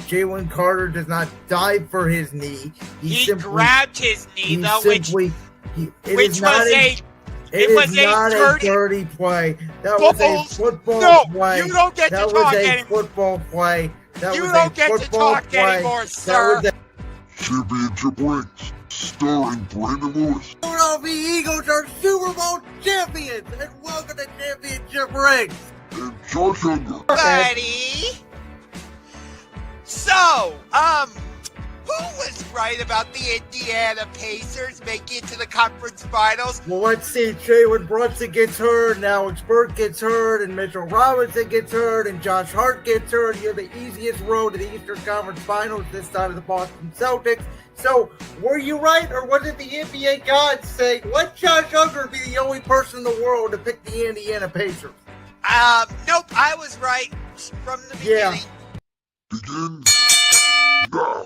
Jalen Carter does not dive for his knee. He grabbed his knee, though, which was a dirty play. That was a football play. You don't get to talk anymore. Football play. You don't get to talk anymore, sir. Championship rings, starring Brandon Lewis. Philadelphia Eagles are Super Bowl champions, and welcome to Championship Rings. And Josh Ungar. Buddy. So, who was right about the Indiana Pacers making it to the conference finals? Well, let's see. Jalen Brunson gets hurt, and Alex Burke gets hurt, and Mitchell Robinson gets hurt, and Josh Hart gets hurt. You have the easiest road to the Eastern Conference Finals this side of the Boston Celtics. So, were you right, or was it the NBA gods saying, let Josh Ungar be the only person in the world to pick the Indiana Pacers? Nope, I was right from the beginning. Begin now.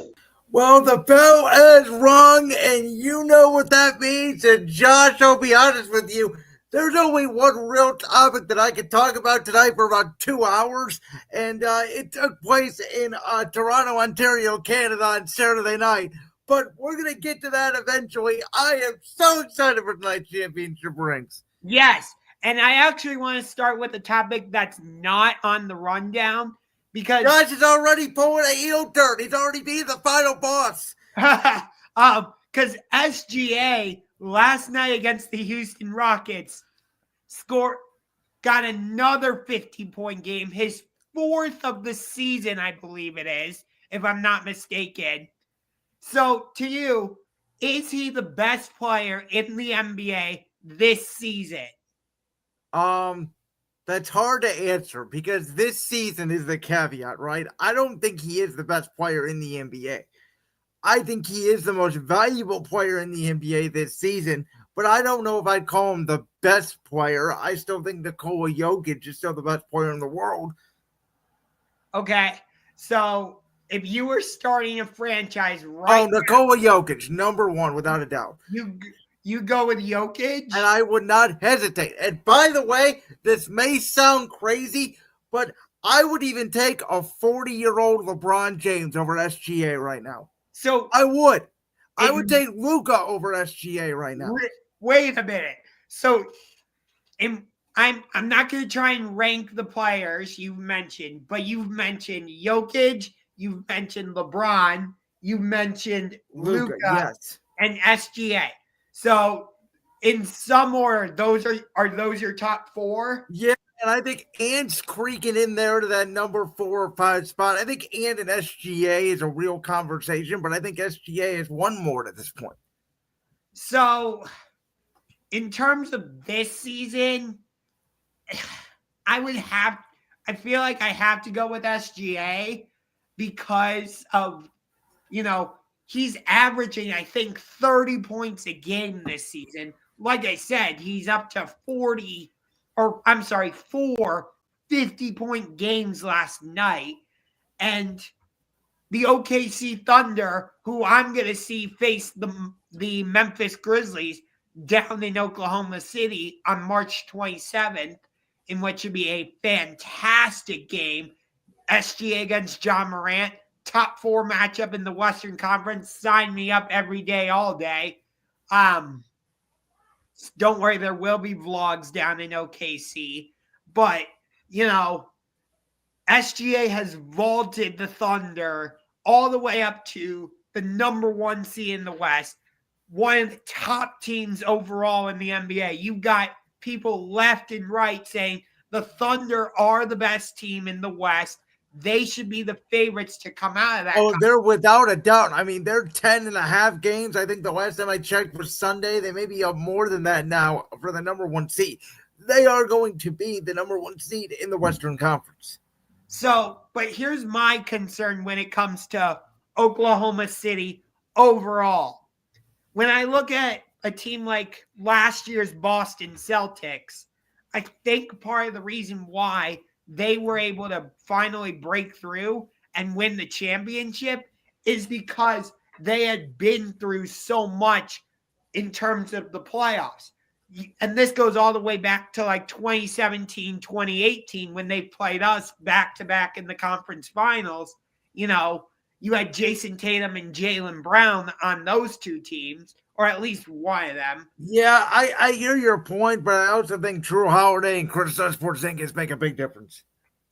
Well, the bell has rung, and you know what that means. And Josh, I'll be honest with you, there's only one real topic that I could talk about tonight for about 2 hours, and it took place in Toronto, Ontario, Canada on Saturday night. But we're going to get to that eventually. I am so excited for tonight's championship rings. Yes, and I actually want to start with a topic that's not on the rundown. Because Josh is already pulling a heel turn. He's already being the final boss. Because SGA last night against the Houston Rockets got another 50-point game, his fourth of the season, I believe it is, if I'm not mistaken. So, to you, is he the best player in the NBA this season? That's hard to answer because this season is the caveat, right? I don't think he is the best player in the NBA. I think he is the most valuable player in the NBA this season, but I don't know if I'd call him the best player. I still think Nikola Jokic is still the best player in the world. Okay, so if you were starting a franchise right now, Nikola Jokic, number one, without a doubt. You go with Jokic? And I would not hesitate. And by the way, this may sound crazy, but I would even take a 40-year-old LeBron James over SGA right now. So I would. I would take Luka over SGA right now. Wait a minute. So I'm not going to try and rank the players you've mentioned, but you've mentioned Jokic, you've mentioned LeBron, you've mentioned Luka, yes, and SGA. So, in some order, are those your top four? Yeah, and I think Ant's creaking in there to that number 4 or 5 spot. I think Ant and SGA is a real conversation, but I think SGA is one more at this point. So, in terms of this season, I feel like I have to go with SGA because of, he's averaging, I think, 30 points a game this season. Like I said, he's up to 4 50-point games last night. And the OKC Thunder, who I'm going to see face the Memphis Grizzlies down in Oklahoma City on March 27th, in which would be a fantastic game. SGA against John Morant. Top 4 matchup in the Western Conference. Sign me up every day, all day. Don't worry, there will be vlogs down in OKC. But, SGA has vaulted the Thunder all the way up to the number 1 seed in the West. One of the top teams overall in the NBA. You've got people left and right saying the Thunder are the best team in the West. They should be the favorites to come out of that. Oh, they're without a doubt. I mean, they're 10.5 games. I think the last time I checked was Sunday. They may be up more than that now for the number 1 seed. They are going to be the number 1 seed in the Western Conference. So, but here's my concern when it comes to Oklahoma City overall. When I look at a team like last year's Boston Celtics, I think part of the reason why they were able to finally break through and win the championship is because they had been through so much in terms of the playoffs. And this goes all the way back to like 2017, 2018, when they played us back-to-back in the conference finals. you had Jason Tatum and Jaylen Brown on those two teams, or at least one of them. Yeah, I hear your point, but I also think Drew Holiday and Kristaps Porzingis make a big difference.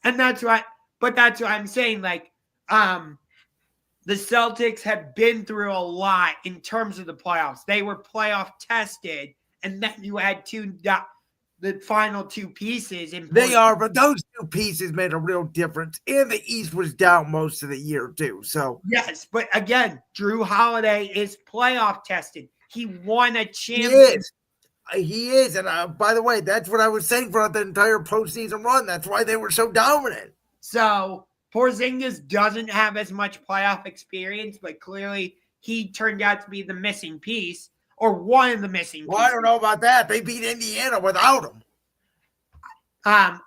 And that's what I'm saying. Like, the Celtics have been through a lot in terms of the playoffs. They were playoff tested, and then you had the final two pieces. They are, but those two pieces made a real difference. And the East was down most of the year, too. So yes, but again, Drew Holiday is playoff tested. He won a championship. He is. And by the way, that's what I was saying throughout the entire postseason run. That's why they were so dominant. So Porzingis doesn't have as much playoff experience, but clearly he turned out to be the missing piece, or one of the missing pieces. I don't know about that. They beat Indiana without him.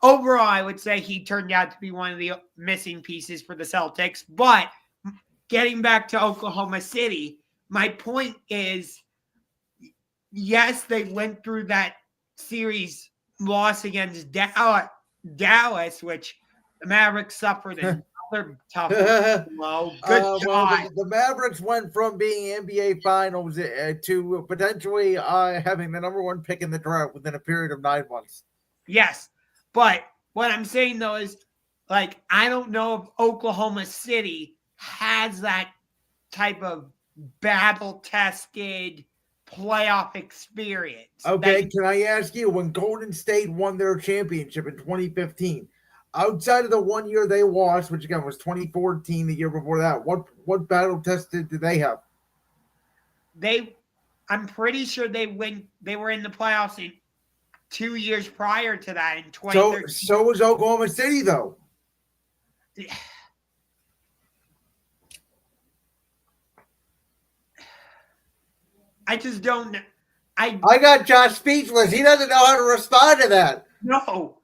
Overall, I would say he turned out to be one of the missing pieces for the Celtics. But getting back to Oklahoma City, my point is, yes, they went through that series loss against Dallas, which the Mavericks suffered another tough blow. Good job. The Mavericks went from being NBA Finals to potentially having the number one pick in the draft within a period of 9 months. Yes, but what I'm saying, though, is, like, I don't know if Oklahoma City has that type of battle-tested playoff experience. Okay, can I ask you, when Golden State won their championship in 2015, outside of the 1 year they lost, which again was 2014, the year before that, what battle tested did they have? I'm pretty sure they were in the playoffs in 2 years prior to that in 2013. So was Oklahoma City, though. I just don't. I got Josh speechless. He doesn't know how to respond to that. No,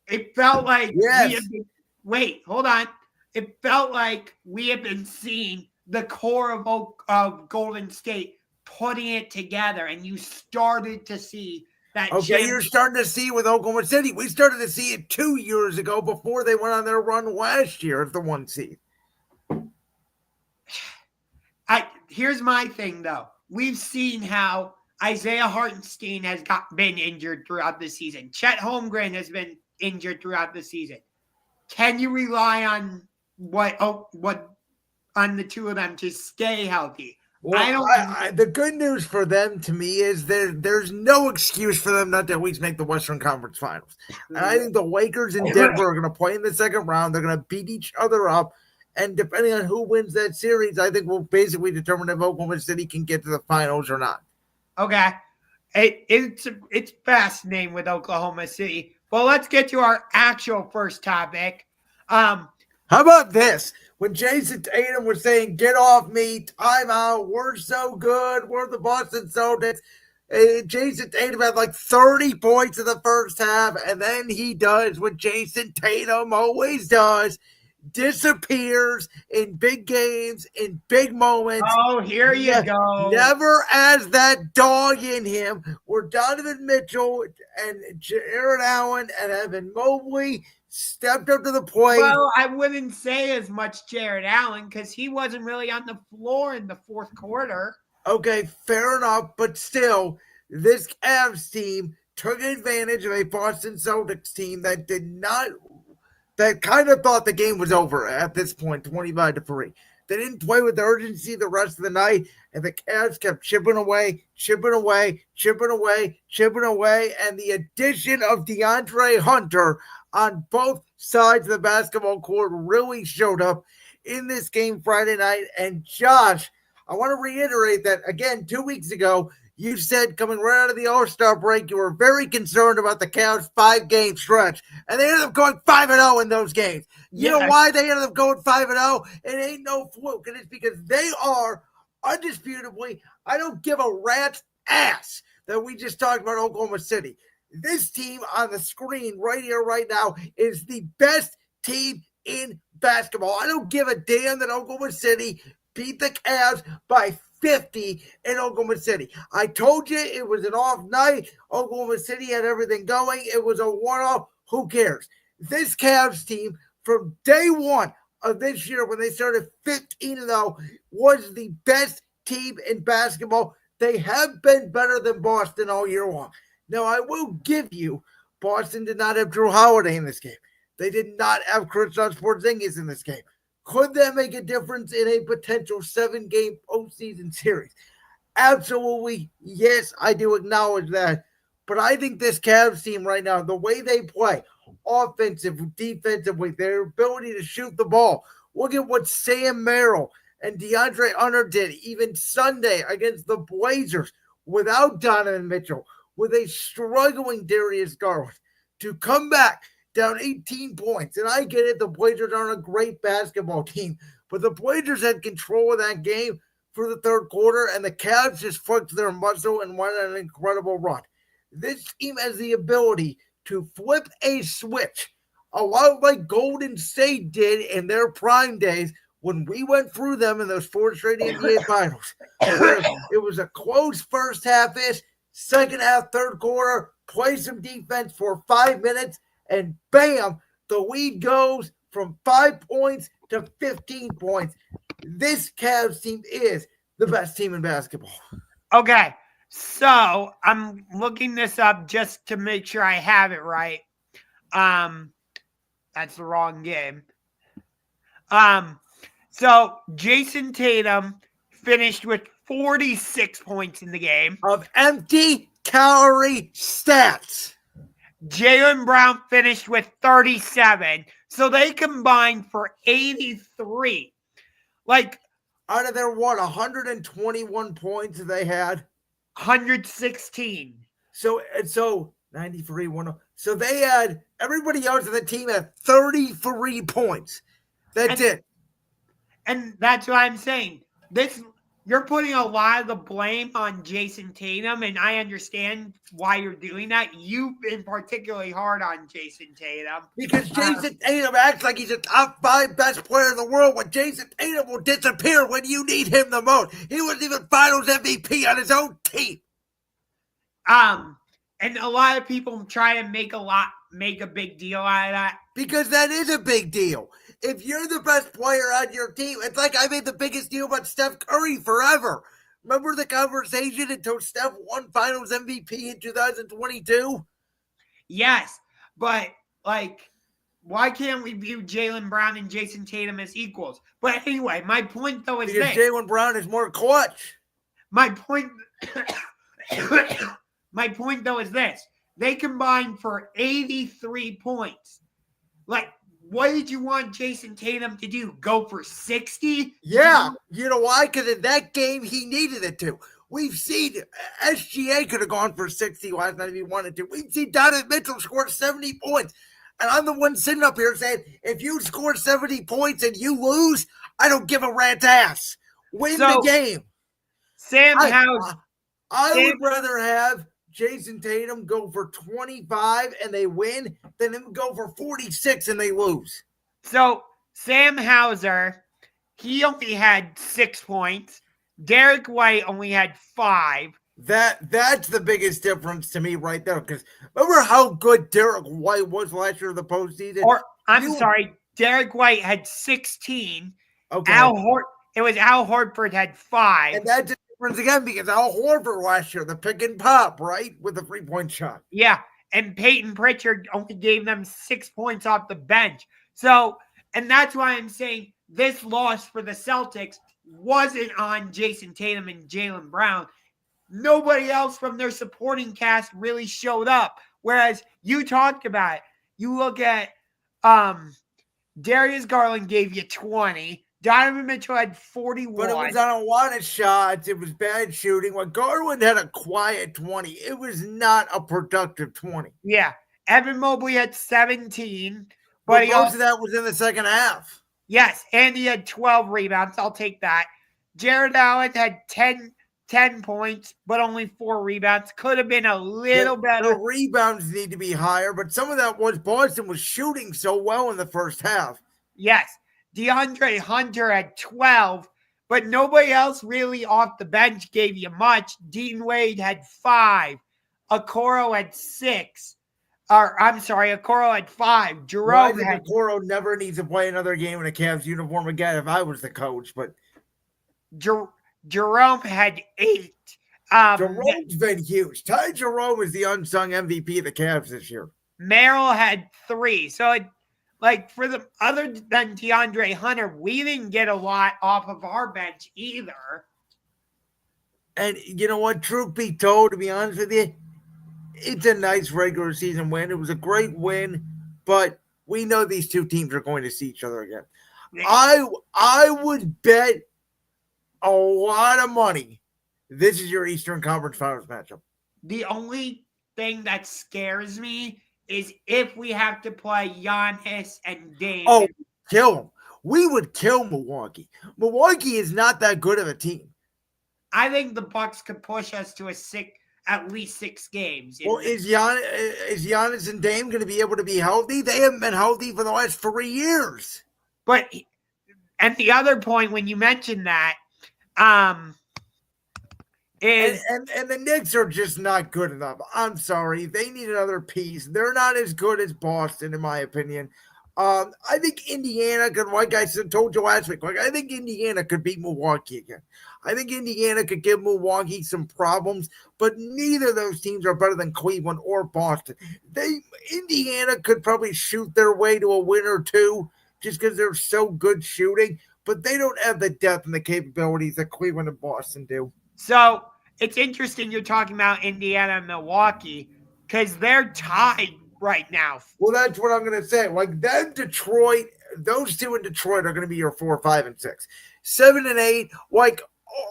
it felt like wait, hold on. It felt like we have been seeing the core of Golden State putting it together, and you started to see that. Okay, you're starting to see with Oklahoma City. We started to see it 2 years ago before they went on their run last year as the 1 seed. Here's my thing, though. We've seen how Isaiah Hartenstein has been injured throughout the season. Chet Holmgren has been injured throughout the season. Can you rely on on the two of them to stay healthy? Well, the good news for them, to me, is there's no excuse for them not to at least make the Western Conference Finals. And I think the Lakers and Denver are going to play in the second round. They're going to beat each other up. And depending on who wins that series, I think will basically determine if Oklahoma City can get to the finals or not. Okay. It's fascinating with Oklahoma City. Well, let's get to our actual first topic. How about this? When Jason Tatum was saying, "Get off me, timeout, we're so good, we're the Boston Celtics," Jason Tatum had like 30 points in the first half, and then he does what Jason Tatum always does. Disappears in big games, in big moments. Oh, here you go. Never has that dog in him. Where Donovan Mitchell and Jared Allen and Evan Mobley stepped up to the plate. Well, I wouldn't say as much Jared Allen because he wasn't really on the floor in the fourth quarter. Okay, fair enough, but still, this Cavs team took advantage of a Boston Celtics team that kind of thought the game was over at this point, 25-3. They didn't play with urgency the rest of the night, and the Cavs kept chipping away, and the addition of DeAndre Hunter on both sides of the basketball court really showed up in this game Friday night. And Josh, I want to reiterate that, again, 2 weeks ago, you said coming right out of the All-Star break, you were very concerned about the Cavs' 5-game stretch. And they ended up going 5-0 in those games. You know why they ended up going 5-0? It ain't no fluke. And it's because they are undisputably, I don't give a rat's ass that we just talked about Oklahoma City. This team on the screen right here, right now, is the best team in basketball. I don't give a damn that Oklahoma City beat the Cavs by 50 in Oklahoma City. I told you it was an off night. Oklahoma City had everything going. It was a one-off. Who cares? This Cavs team, from day one, of this year when they started 15-0 was the best team in basketball. They have been better than Boston all year long. Now, I will give you, Boston did not have Drew Holiday in this game. They did not have Kristaps Porzingis in this game. Could that make a difference in a potential 7-game postseason series? Absolutely, yes, I do acknowledge that. But I think this Cavs team right now, the way they play, offensive, defensively, their ability to shoot the ball. Look at what Sam Merrill and DeAndre Hunter did even Sunday against the Blazers without Donovan Mitchell, with a struggling Darius Garland to come back down 18 points. And I get it, the Blazers aren't a great basketball team, but the Blazers had control of that game for the third quarter, and the Cavs just flexed their muscle and went on an incredible run. This team has the ability to flip a switch, a lot like Golden State did in their prime days when we went through them in those 4 straight NBA finals. Where it was a close first half-ish, second half, third quarter, play some defense for 5 minutes, and bam, the lead goes from 5 points to 15 points. This Cavs team is the best team in basketball. Okay, so I'm looking this up just to make sure I have it right. That's the wrong game. So Jason Tatum finished with 46 points in the game. Of empty calorie stats. Jaylen Brown finished with 37. So they combined for 83. Like, out of their 121 points they had? 116. So 93, 10. So they had, everybody else on the team had 33 points. That's it. And that's what I'm saying. You're putting a lot of the blame on Jason Tatum, and I understand why you're doing that. You've been particularly hard on Jason Tatum. Because Jason Tatum acts like he's a top 5 best player in the world when Jason Tatum will disappear when you need him the most. He wasn't even finals MVP on his own team. And a lot of people try to make a big deal out of that. Because that is a big deal. If you're the best player on your team, it's like I made the biggest deal about Steph Curry forever. Remember the conversation until Steph won Finals MVP in 2022? Yes, but why can't we view Jaylen Brown and Jason Tatum as equals? But anyway, my point though is because Jaylen Brown is more clutch. My point though is this. They combined for 83 points. What did you want Jason Tatum to do? Go for 60? Yeah. You know why? Because in that game, he needed it to. We've seen SGA could have gone for 60 last night if he wanted to. We've seen Donovan Mitchell score 70 points. And I'm the one sitting up here saying, if you score 70 points and you lose, I don't give a rat's ass. Win the game. I would rather have Jason Tatum go for 25 and they win than him go for 46 and they lose. So Sam Hauser, he only had 6 points. Derek White only had 5. That's the biggest difference to me right there. Because remember how good Derek White was last year in the postseason? Derek White had 16. Okay. It was Al Horford had 5. And that's the difference again because Al Horford last year, the pick and pop, right? With the 3-point shot. Yeah. And Peyton Pritchard only gave them 6 points off the bench. So, and that's why I'm saying this loss for the Celtics wasn't on Jason Tatum and Jaylen Brown. Nobody else from their supporting cast really showed up. Whereas you talked about it. You look at Darius Garland gave you 20. Donovan Mitchell had 41. But it was on a lot of shots. It was bad shooting. When Garland had a quiet 20, it was not a productive 20. Yeah. Evan Mobley had 17. But most of that was in the second half. Yes, and he had 12 rebounds. I'll take that. Jared Allen had 10 points, but only 4 rebounds. Could have been a little better. The rebounds need to be higher, but some of that was Boston was shooting so well in the first half. Yes. DeAndre Hunter had 12, but nobody else really off the bench gave you much. Dean Wade had 5. Okoro had 6. Or I'm sorry, Okoro had 5. Well, I Jerome think had Okoro never needs to play another game in a Cavs uniform again if I was the coach, but Jerome had 8. Jerome's been huge. Ty Jerome is the unsung MVP of the Cavs this year. Merrill had 3. So for the other than DeAndre Hunter, we didn't get a lot off of our bench either. And you know what? Truth be told, to be honest with you, it's a nice regular season win. It was a great win, but we know these two teams are going to see each other again. I would bet a lot of money this is your Eastern Conference Finals matchup. The only thing that scares me is if we have to play Giannis and Dame. Oh, kill them. We would kill Milwaukee. Milwaukee is not that good of a team. I think the Bucks could push us to at least 6 games. Well, is Giannis and Dame going to be able to be healthy? They haven't been healthy for the last 3 years. But and the other point when you mentioned that is and the Knicks are just not good enough. I'm sorry. They need another piece. They're not as good as Boston, in my opinion. I think Indiana could, like I told you last week, I think Indiana could beat Milwaukee again. I think Indiana could give Milwaukee some problems, but neither of those teams are better than Cleveland or Boston. Indiana could probably shoot their way to a win or two just because they're so good shooting, but they don't have the depth and the capabilities that Cleveland and Boston do. So it's interesting you're talking about Indiana and Milwaukee because they're tied right now. Well, that's what I'm going to say. Like them, Detroit, those two in Detroit are going to be your 4, 5, and 6. 7 and 8, like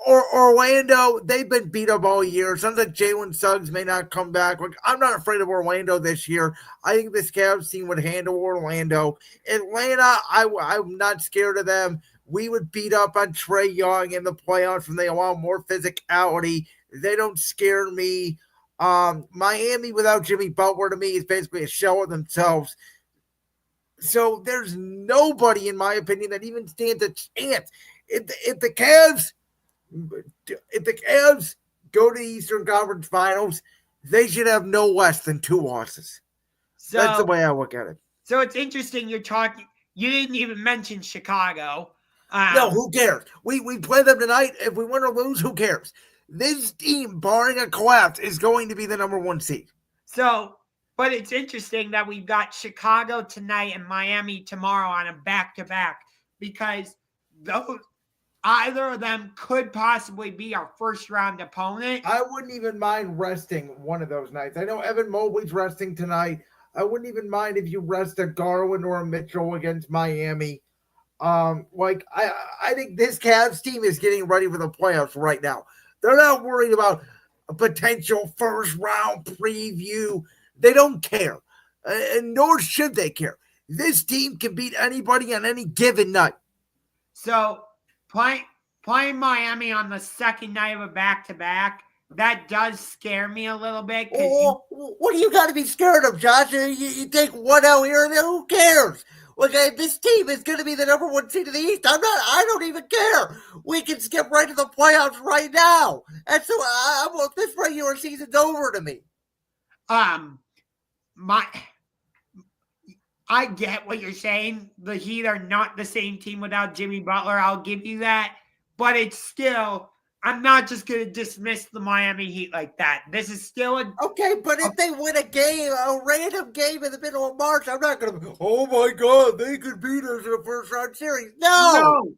Orlando, they've been beat up all year. Sounds like Jalen Suggs may not come back. Like I'm not afraid of Orlando this year. I think this Cavs team would handle Orlando. Atlanta, I'm not scared of them. We would beat up on Trae Young in the playoffs when they allow more physicality. They don't scare me. Miami without Jimmy Butler to me is basically a shell of themselves. So there's nobody, in my opinion, that even stands a chance. If the Cavs go to the Eastern Conference Finals, they should have no less than 2 losses. So, that's the way I look at it. So it's interesting you're talking. You didn't even mention Chicago. No, who cares? We play them tonight. If we win or lose, who cares? This team, barring a collapse, is going to be the number 1 seed. So, but it's interesting that we've got Chicago tonight and Miami tomorrow on a back-to-back because either of them could possibly be our first-round opponent. I wouldn't even mind resting one of those nights. I know Evan Mobley's resting tonight. I wouldn't even mind if you rest a Garland or a Mitchell against Miami. I think this Cavs team is getting ready for the playoffs right now. They're not worried about a potential first-round preview. They don't care, and nor should they care. This team can beat anybody on any given night. So playing Miami on the second night of a back-to-back, that does scare me a little bit. What do you got to be scared of, Josh? You take one out here and there, who cares? Okay, this team is going to be the number 1 seed in the East. I don't even care. We can skip right to the playoffs right now. And so this regular season's over to me. I get what you're saying. The Heat are not the same team without Jimmy Butler. I'll give you that. But it's still, I'm not just going to dismiss the Miami Heat like that. This is still okay, but if they win a random game in the middle of March, I'm not going to, oh my God, they could beat us in a first-round series. No.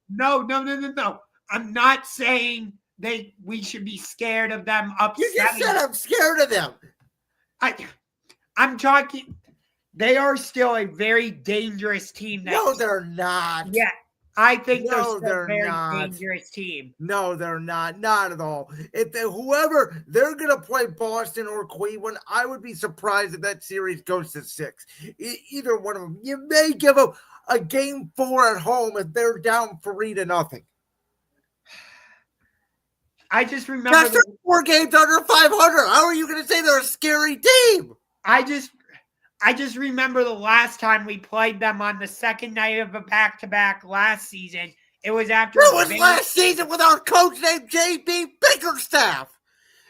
I'm not saying we should be scared of them upsetting. You just said I'm scared of them. I'm talking, they are still a very dangerous team. No, they're not. Yeah. I think they're still a very dangerous team. No, they're not. Not at all. If they're going to play Boston or Cleveland, I would be surprised if that series goes to 6. Either one of them. You may give them a game 4 at home if they're down 3-0. I just remember that's 4 games under 500. How are you going to say they're a scary team? I just remember the last time we played them on the second night of a back-to-back last season. It was after. It was last season with our coach named J.B. Bickerstaff.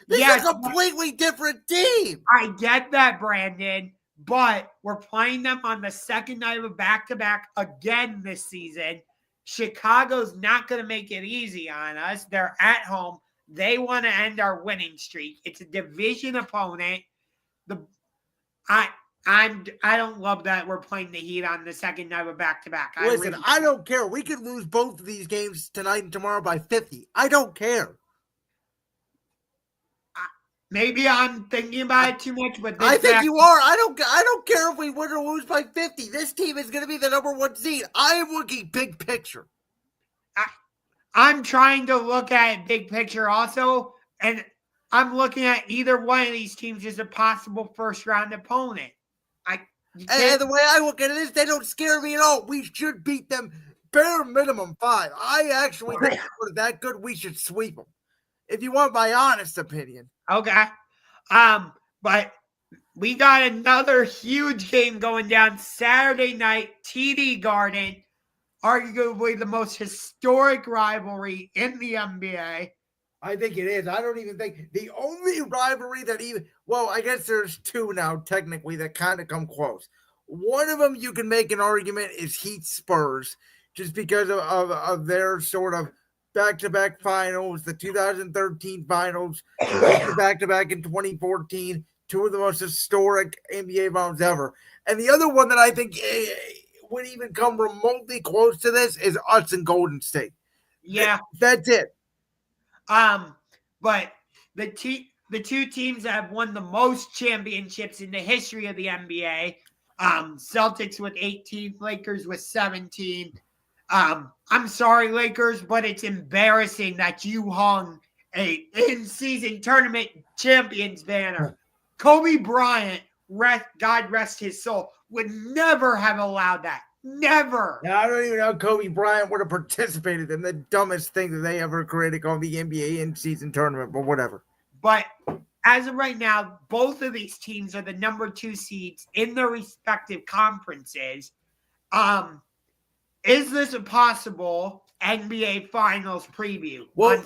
This is a completely different team. I get that, Brandon, but we're playing them on the second night of a back-to-back again this season. Chicago's not going to make it easy on us. They're at home. They want to end our winning streak. It's a division opponent. I don't love that we're playing the Heat on the second night of a back-to-back. Listen, I don't care. We could lose both of these games tonight and tomorrow by 50. I don't care. Maybe I'm thinking about it too much, but I think you are. I don't care if we win or lose by 50. This team is going to be the number one seed. I am looking big picture. I'm trying to look at big picture also, and I'm looking at either one of these teams as a possible first-round opponent. And the way I look at it is they don't scare me at all. We should beat them bare minimum 5. I actually think we're that good, we should sweep them. If you want my honest opinion. Okay. But we got another huge game going down Saturday night, TD Garden, arguably the most historic rivalry in the NBA. I think it is. I don't even think the only rivalry that I guess there's 2 now technically that kind of come close. One of them you can make an argument is Heat Spurs, just because of their sort of back-to-back finals, the 2013 finals, back-to-back in 2014, 2 of the most historic NBA finals ever. And the other one that I think would even come remotely close to this is us and Golden State. Yeah. That's it. But the 2 teams that have won the most championships in the history of the NBA, Celtics with 18, Lakers with 17. I'm sorry, Lakers, but it's embarrassing that you hung a in-season tournament champions banner. Kobe Bryant, God rest his soul, would never have allowed that. Never. Now, I don't even know Kobe Bryant would have participated in the dumbest thing that they ever created called the NBA in-season tournament, but whatever. But as of right now, both of these teams are the number 2 seeds in their respective conferences. Is this a possible NBA Finals preview? Well,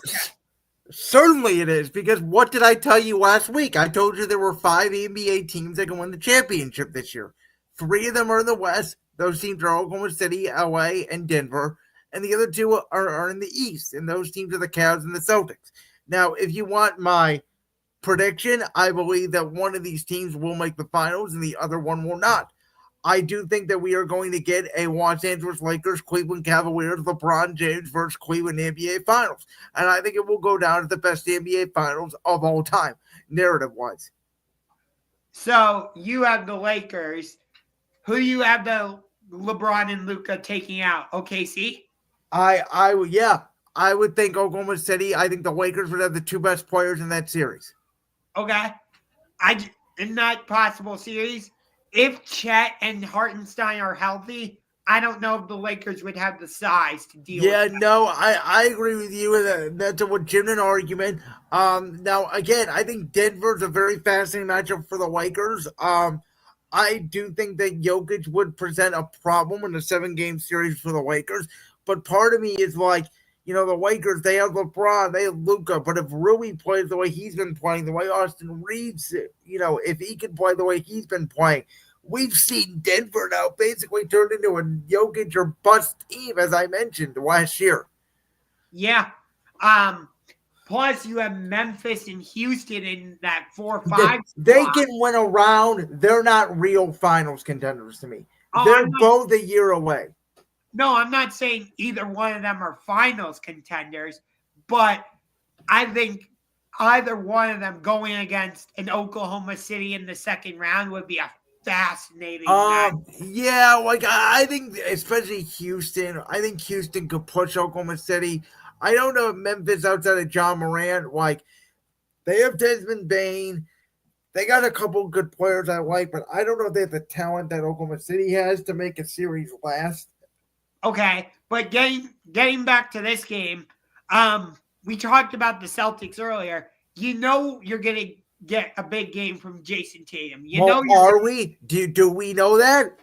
certainly it is, because what did I tell you last week? I told you there were 5 NBA teams that can win the championship this year. 3 of them are in the West. Those teams are Oklahoma City, LA, and Denver. And the other 2 are in the East. And those teams are the Cavs and the Celtics. Now, if you want my prediction, I believe that one of these teams will make the finals and the other one will not. I do think that we are going to get a Los Angeles Lakers, Cleveland Cavaliers, LeBron James versus Cleveland NBA Finals. And I think it will go down as the best NBA Finals of all time, narrative-wise. So you have the Lakers. Who do you have the LeBron and Luka taking out? OKC? I would think Oklahoma City. I think the Lakers would have the 2 best players in that series. Okay. In that possible series, if Chet and Hartenstein are healthy, I don't know if the Lakers would have the size to deal with that. No, I agree with you. That's a legitimate argument. Now, again, I think Denver's a very fascinating matchup for the Lakers. I do think that Jokic would present a problem in a 7-game series for the Lakers. But part of me is like, the Lakers, they have LeBron, they have Luka. But if Rui plays the way he's been playing, the way Austin Reeves, if he can play the way he's been playing, we've seen Denver now basically turn into a Jokic or bust team, as I mentioned last year. Yeah. Plus, you have Memphis and Houston in that 4-5. They can win a round. They're not real finals contenders to me. They're both a year away. No, I'm not saying either one of them are finals contenders, but I think either one of them going against an Oklahoma City in the second round would be a fascinating match. Yeah, I think especially Houston. I think Houston could push Oklahoma City. I don't know if Memphis outside of John Morant, they have Desmond Bain. They got a couple good players I like, but I don't know if they have the talent that Oklahoma City has to make a series last. Okay, but getting back to this game, we talked about the Celtics earlier. You're going to get a big game from Jason Tatum. Are we? Do we know that?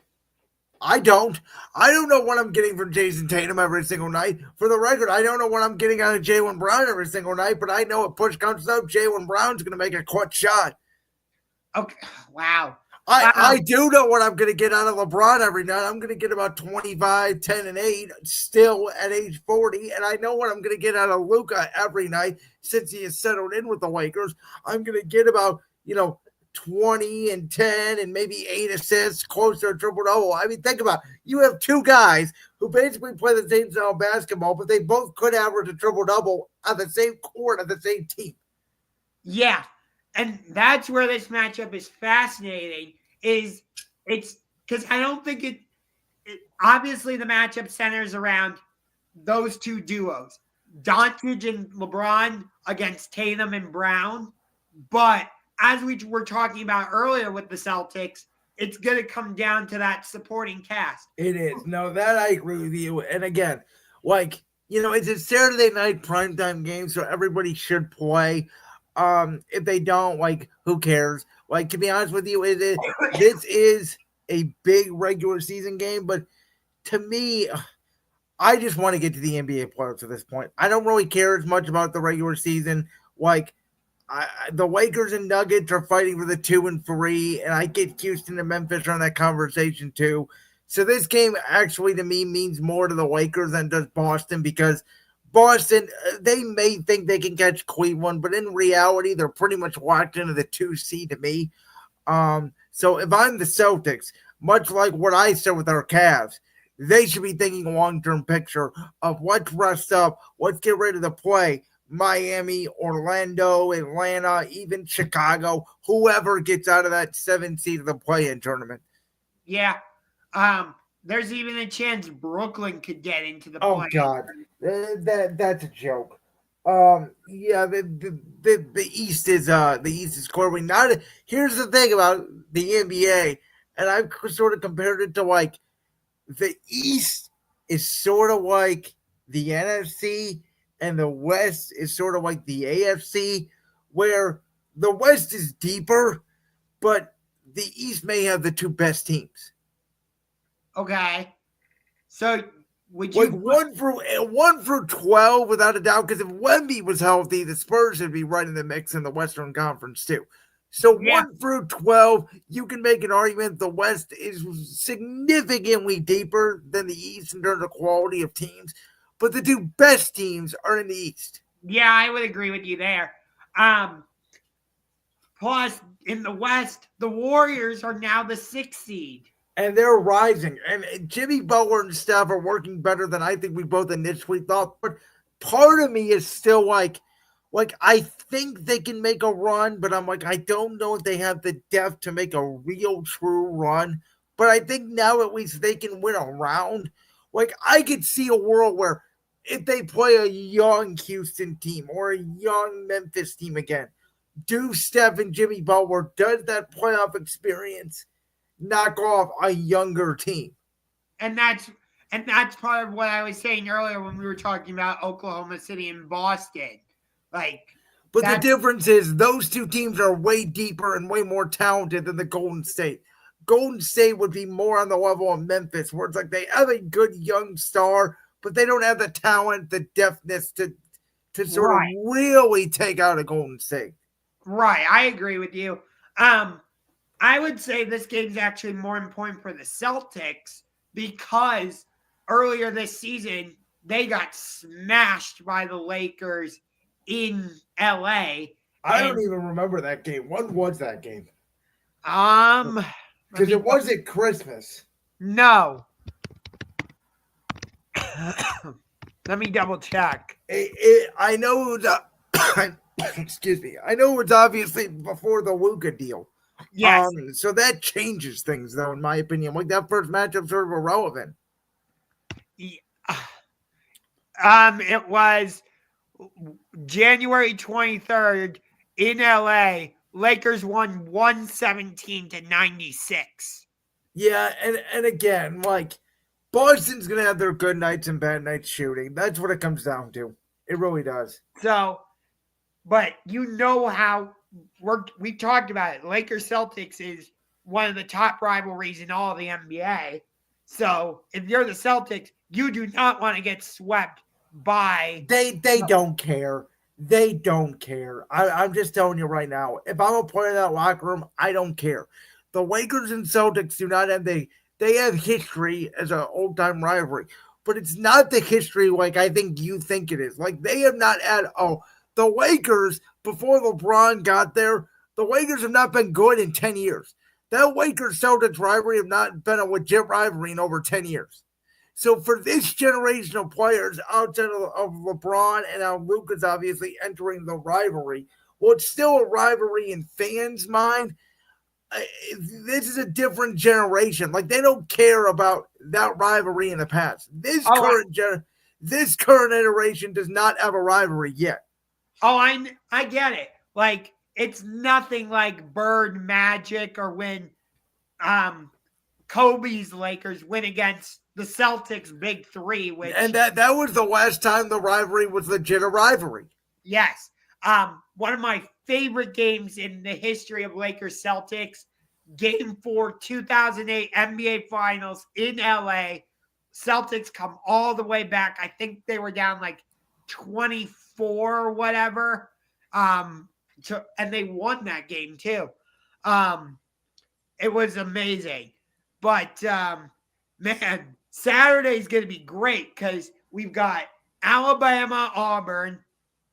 I don't. I don't know what I'm getting from Jason Tatum every single night. For the record, I don't know what I'm getting out of Jaylen Brown every single night, but I know if push comes up, Jaylen Brown's going to make a clutch shot. Okay, wow. I do know what I'm going to get out of LeBron every night. I'm going to get about 25, 10, and 8 still at age 40. And I know what I'm going to get out of Luka every night since he has settled in with the Lakers. I'm going to get about, 20 and 10 and maybe 8 assists, close to a triple-double. I mean, think about it. You have two guys who basically play the same style of basketball, but they both could average a triple-double on the same court of the same team. Yeah. And that's where this matchup is fascinating. It's because I don't think it obviously the matchup centers around those two duos, Doncic and LeBron against Tatum and Brown. But as we were talking about earlier with the Celtics, it's going to come down to that supporting cast. It is. No, that I agree with you. And again, it's a Saturday night primetime game, so everybody should play. If they don't, who cares? To be honest with you, this is a big regular season game, but to me, I just want to get to the NBA playoffs at this point. I don't really care as much about the regular season. The Lakers and Nuggets are fighting for the 2 and 3, and I get Houston and Memphis on that conversation too. So this game actually to me means more to the Lakers than does Boston, because Boston, they may think they can catch Cleveland, but in reality, they're pretty much locked into the 2 seed to me. So if I'm the Celtics, much like what I said with our Cavs, they should be thinking a long-term picture of let's rest up, let's get ready to play Miami, Orlando, Atlanta, even Chicago, whoever gets out of that 7 seed of the play-in tournament. Yeah. There's even a chance Brooklyn could get into the play. Oh God, that's a joke. Yeah, the East is clearly not. Here's the thing about the NBA, and I've sort of compared it to the East is sort of like the NFC, and the West is sort of like the AFC, where the West is deeper, but the East may have the 2 best teams. Okay. So would you 1 through 12 without a doubt? Because if Wemby was healthy, the Spurs would be right in the mix in the Western Conference too. So 1 through 12, you can make an argument the West is significantly deeper than the East in terms of quality of teams, but the 2 best teams are in the East. Yeah, I would agree with you there. Plus, in the West, the Warriors are now the 6th seed. And they're rising. And Jimmy Butler and Steph are working better than I think we both initially thought. But part of me is still I think they can make a run, but I'm I don't know if they have the depth to make a real true run. But I think now at least they can win a round. I could see a world where if they play a young Houston team or a young Memphis team again, do Steph and Jimmy Butler, does that playoff experience knock off a younger team? And that's part of what I was saying earlier when we were talking about Oklahoma City and Boston. But the difference is those 2 teams are way deeper and way more talented than the Golden State. Golden State would be more on the level of Memphis, where it's they have a good young star, but they don't have the talent, the deftness to sort of really take out a Golden State. Right. I agree with you. I would say this game's actually more important for the Celtics because earlier this season, they got smashed by the Lakers in LA. I don't even remember that game. When was that game? Because it wasn't Christmas. No. Let me double check. I know it was, excuse me. I know it was obviously before the Luka deal. Yes. So that changes things, though, in my opinion. That first matchup sort of irrelevant. Yeah. It was January 23rd in LA. Lakers won 117-96. Yeah, and again, Boston's gonna have their good nights and bad nights shooting. That's what it comes down to. It really does. So, but how we talked about it. Lakers Celtics is one of the top rivalries in all of the NBA. So if you're the Celtics, you do not want to get swept by. They don't care. They don't care. I'm just telling you right now. If I'm a player in that locker room, I don't care. The Lakers and Celtics do not have they have history as an old-time rivalry, but it's not the history like I think you think it is. Like, they have not had, the Lakers, before LeBron got there, the Lakers have not been good in 10 years. That Lakers-Celtics rivalry have not been a legit rivalry in over 10 years. So for this generation of players, outside of LeBron and now Luka's obviously entering the rivalry, well, it's still a rivalry in fans' mind. This is a different generation. Like, they don't care about that rivalry in the past. This current iteration does not have a rivalry yet. Oh, I get it. Like, it's nothing like Bird Magic or when Kobe's Lakers win against the Celtics Big Three, and that was the last time the rivalry was legit a rivalry. Yes. One of my favorite games in the history of Lakers Celtics, Game 4, 2008 NBA Finals in LA. Celtics come all the way back. I think they were down like 24 or whatever. And they won that game too. It was amazing. But, man, Saturday's going to be great because we've got Alabama, Auburn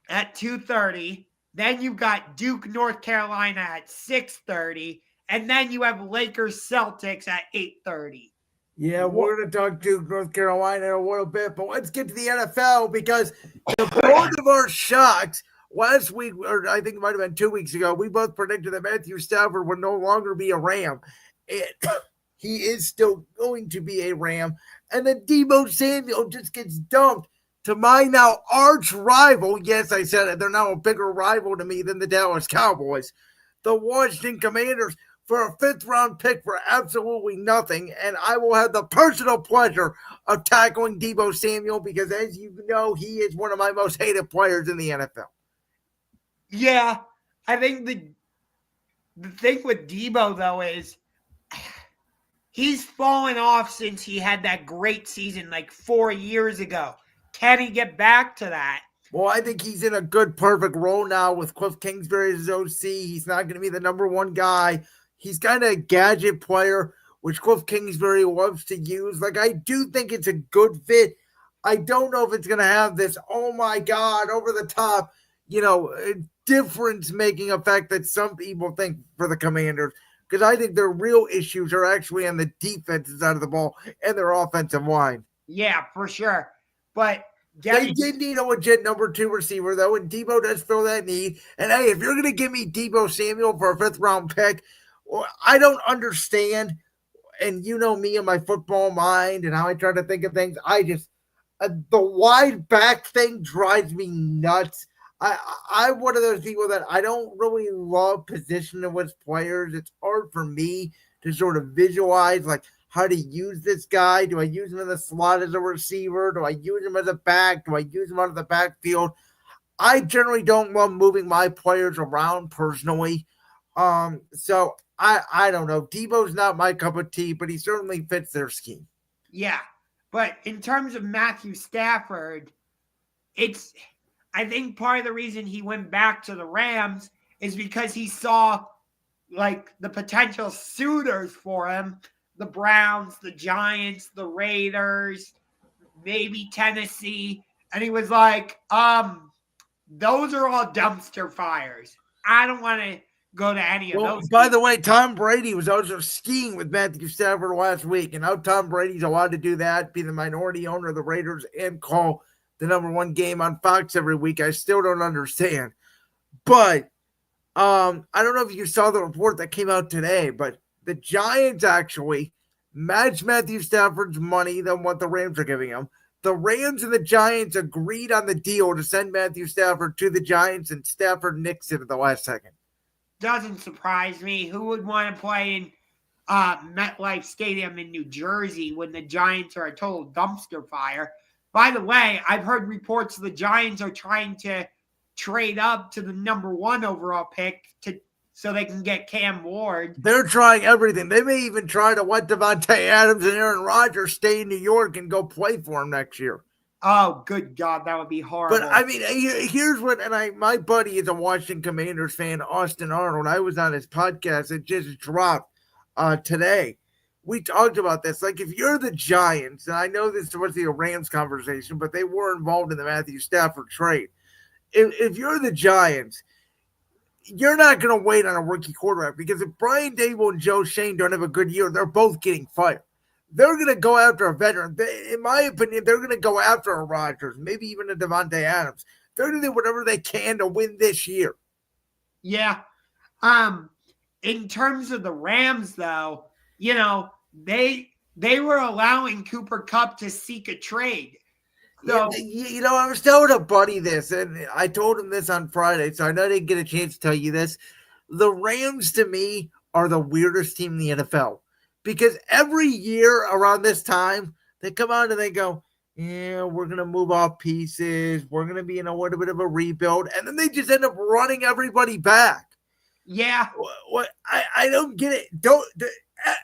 at 2:30. Then you've got Duke, North Carolina at 6:30. And then you have Lakers, Celtics at 8:30. Yeah, we're going to talk Duke, North Carolina in a little bit. But let's get to the NFL because both of our shocks last week, or I think it might have been 2 weeks ago, we both predicted that Matthew Stafford would no longer be a Ram. He is still going to be a Ram. And then Deebo Samuel just gets dumped to my now arch rival. Yes, I said it. They're now a bigger rival to me than the Dallas Cowboys. The Washington Commanders for a 5th-round pick for absolutely nothing. And I will have the personal pleasure of tackling Deebo Samuel because, as you know, he is one of my most hated players in the NFL. Yeah, I think the thing with Deebo, though, is he's fallen off since he had that great season like 4 years ago. Can he get back to that? Well, I think he's in a good, perfect role now with Cliff Kingsbury as his OC. He's not going to be the number one guy. He's kind of a gadget player, which Cliff Kingsbury loves to use. Like, I do think it's a good fit. I don't know if it's going to have this, oh my God, over the top, difference-making effect that some people think for the Commanders. Because I think their real issues are actually on the defensive side of the ball and their offensive line. Yeah, for sure. But they did need a legit number 2 receiver, though, and Deebo does fill that need. And, hey, if you're going to give me Deebo Samuel for a 5th-round pick, well, I don't understand. And you know me and my football mind and how I try to think of things. The wide back thing drives me nuts. I'm one of those people that I don't really love positioning with players. It's hard for me to sort of visualize, like, how to use this guy. Do I use him in the slot as a receiver? Do I use him as a back? Do I use him out of the backfield? I generally don't love moving my players around personally. So I don't know. Deebo's not my cup of tea, but he certainly fits their scheme. Yeah, but in terms of Matthew Stafford, I think part of the reason he went back to the Rams is because he saw like the potential suitors for him, the Browns, the Giants, the Raiders, maybe Tennessee. And he was like, those are all dumpster fires. I don't want to go to any of those. By the way, Tom Brady was also skiing with Matthew Stafford last week. And now Tom Brady's allowed to do that, be the minority owner of the Raiders, and call the number 1 game on Fox every week. I still don't understand. But I don't know if you saw the report that came out today, but the Giants actually matched Matthew Stafford's money than what the Rams are giving him. The Rams and the Giants agreed on the deal to send Matthew Stafford to the Giants, and Stafford nixed it at the last second. Doesn't surprise me. Who would want to play in MetLife Stadium in New Jersey when the Giants are a total dumpster fire? By the way, I've heard reports the Giants are trying to trade up to the number 1 overall pick so they can get Cam Ward. They're trying everything. They may even try to let Devontae Adams and Aaron Rodgers stay in New York and go play for him next year. Oh, good God, that would be horrible. But, I mean, here's what, and my buddy is a Washington Commanders fan, Austin Arnold. I was on his podcast. It just dropped. today. We talked about this. Like, if you're the Giants, and I know this was the Rams conversation, but they were involved in the Matthew Stafford trade. If you're the Giants, you're not going to wait on a rookie quarterback, because if Brian Dable and Joe Shane don't have a good year, they're both getting fired. They're going to go after a veteran. In my opinion, they're going to go after a Rodgers, maybe even a Devontae Adams. They're going to do whatever they can to win this year. Yeah. In terms of the Rams, though, they were allowing Cooper Kupp to seek a trade. So, I was telling a buddy this, and I told him this on Friday, so I know I didn't get a chance to tell you this. The Rams, to me, are the weirdest team in the NFL, because every year around this time, they come out and they go, yeah, we're going to move off pieces. We're going to be in a little bit of a rebuild. And then they just end up running everybody back. Yeah. What I don't get it.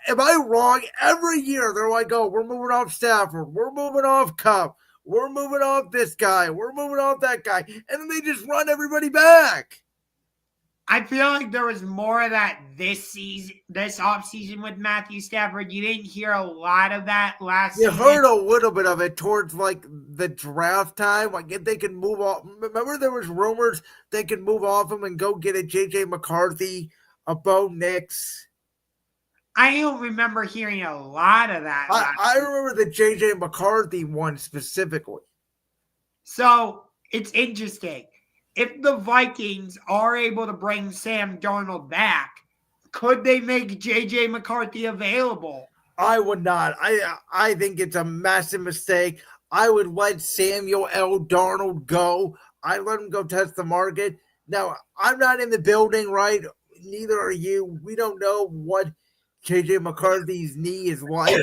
Am I wrong? Every year they're like, oh, we're moving off Stafford. We're moving off Cup. We're moving off this guy. We're moving off that guy. And then they just run everybody back. I feel like there was more of that this offseason with Matthew Stafford. You didn't hear a lot of that last season. You heard a little bit of it towards like the draft time. Like, if they could move off. Remember there was rumors they could move off him and go get a J.J. McCarthy, a Bo Nix. I don't remember hearing a lot of that. I remember the J.J. McCarthy one specifically. So it's interesting. If the Vikings are able to bring Sam Darnold back, could they make J.J. McCarthy available? I would not. I think it's a massive mistake. I would let Samuel L. Darnold go. I'd let him go test the market. Now, I'm not in the building, right? Neither are you. We don't know what J.J. McCarthy's knee is like.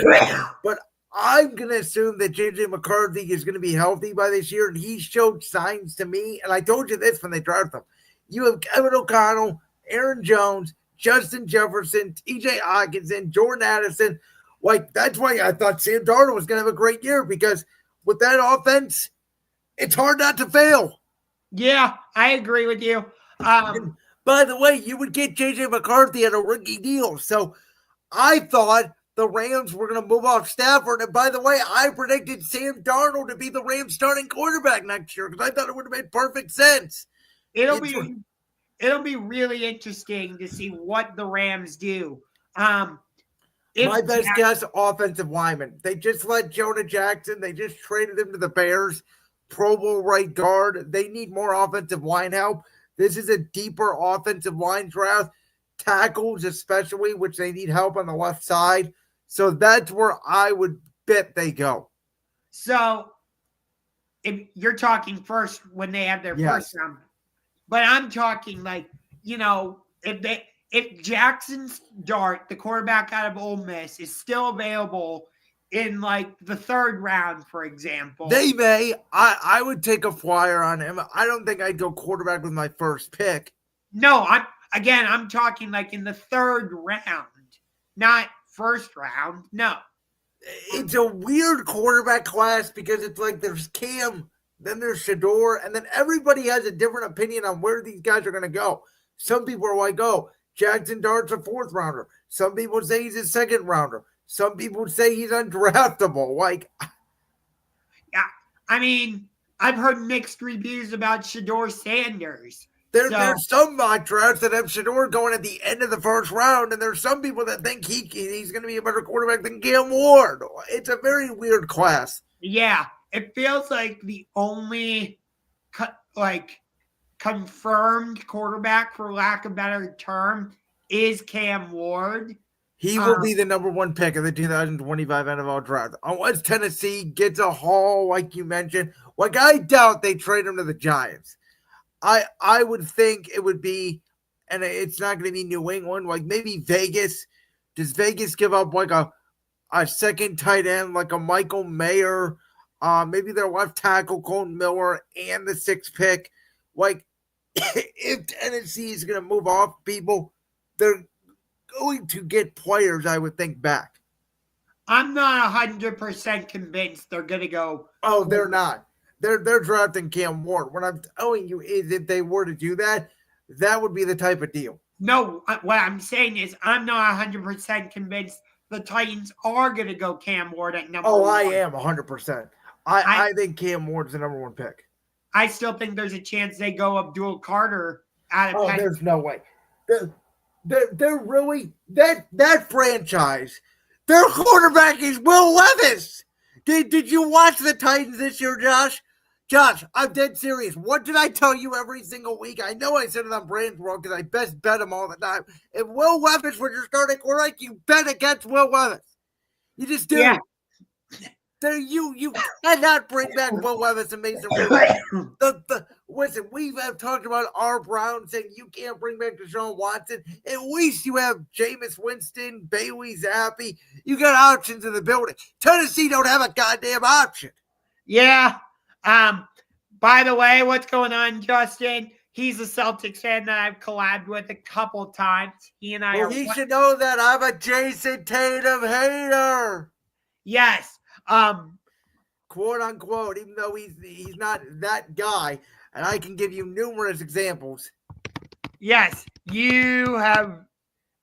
But I'm going to assume that J.J. McCarthy is going to be healthy by this year, and he showed signs to me, and I told you this when they drafted him. You have Kevin O'Connell, Aaron Jones, Justin Jefferson, T.J. Hockenson, Jordan Addison. Like, that's why I thought Sam Darnold was going to have a great year, because with that offense, it's hard not to fail. Yeah, I agree with you. By the way, you would get J.J. McCarthy at a rookie deal, so I thought the Rams were going to move off Stafford. And by the way, I predicted Sam Darnold to be the Rams starting quarterback next year, because I thought it would have made perfect sense. It'll be really interesting to see what the Rams do. My best guess, offensive lineman. They just let Jonah Jackson. They just traded him to the Bears. Pro Bowl right guard. They need more offensive line help. This is a deeper offensive line draft. Tackles especially, which they need help on the left side. So that's where I would bet they go. So if you're talking first when they have their first round, but I'm talking like, if Jackson Dart, the quarterback out of Ole Miss, is still available in like the third round, for example. They may. I would take a flyer on him. I don't think I'd go quarterback with my first pick. No, I'm talking like in the third round, not first round. No. It's a weird quarterback class, because it's like there's Cam, then there's Shador, and then everybody has a different opinion on where these guys are going to go. Some people are like, oh, Jackson Dart's a fourth rounder. Some people say he's a second rounder. Some people say he's undraftable. Like, yeah, I mean, I've heard mixed reviews about Shador Sanders. There's some mock drafts that have Shador going at the end of the first round, and there's some people that think he's going to be a better quarterback than Cam Ward. It's a very weird class. Yeah, it feels like the only confirmed quarterback, for lack of a better term, is Cam Ward. He will be the number one pick of the 2025 NFL draft. Unless Tennessee gets a haul, like you mentioned. Like, I doubt they trade him to the Giants. I would think it would be, and it's not going to be New England, like maybe Vegas. Does Vegas give up like a second tight end, like a Michael Mayer? Maybe their left tackle, Colton Miller, and the sixth pick. Like, if Tennessee is going to move off people, they're going to get players, I would think, back. I'm not 100% convinced they're going to go. Oh, they're not. They're drafting Cam Ward. What I'm telling you is, if they were to do that, that would be the type of deal. No, what I'm saying is I'm not 100% convinced the Titans are going to go Cam Ward at number one. I am 100%. I think Cam Ward's the number one pick. I still think there's a chance they go Abdul Carter out of Penn. There's no way. They're really that franchise. Their quarterback is Will Levis. Did you watch the Titans this year, Josh? Josh, I'm dead serious. What did I tell you every single week? I know I said it on Brand's World because I best bet him all the time. If Will Levis was your starting quarterback, you bet against Will Levis. You just do. Yeah. You cannot bring back Will Levis and Mason Listen, we have talked about R. Brown saying you can't bring back Deshaun Watson. At least you have Jameis Winston, Bailey Zappi. You got options in the building. Tennessee don't have a goddamn option. Yeah. By the way, what's going on, Justin? He's a Celtics fan that I've collabed with a couple times. He and I he should know that I'm a Jason Tatum hater. Yes. Quote unquote, even though he's not that guy, and I can give you numerous examples. Yes, you have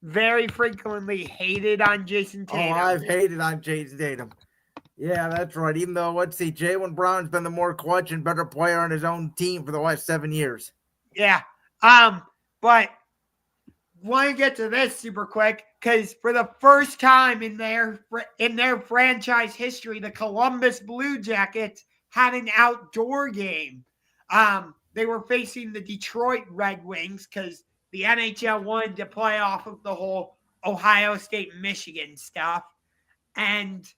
very frequently hated on Jason Tatum. I've hated on Jason Tatum. Yeah, that's right. Even though, let's see, Jaylen Brown's been the more clutch and better player on his own team for the last 7 years. Yeah. But want to get to this super quick because for the first time in their franchise history, the Columbus Blue Jackets had an outdoor game. They were facing the Detroit Red Wings because the NHL wanted to play off of the whole Ohio State, Michigan stuff. And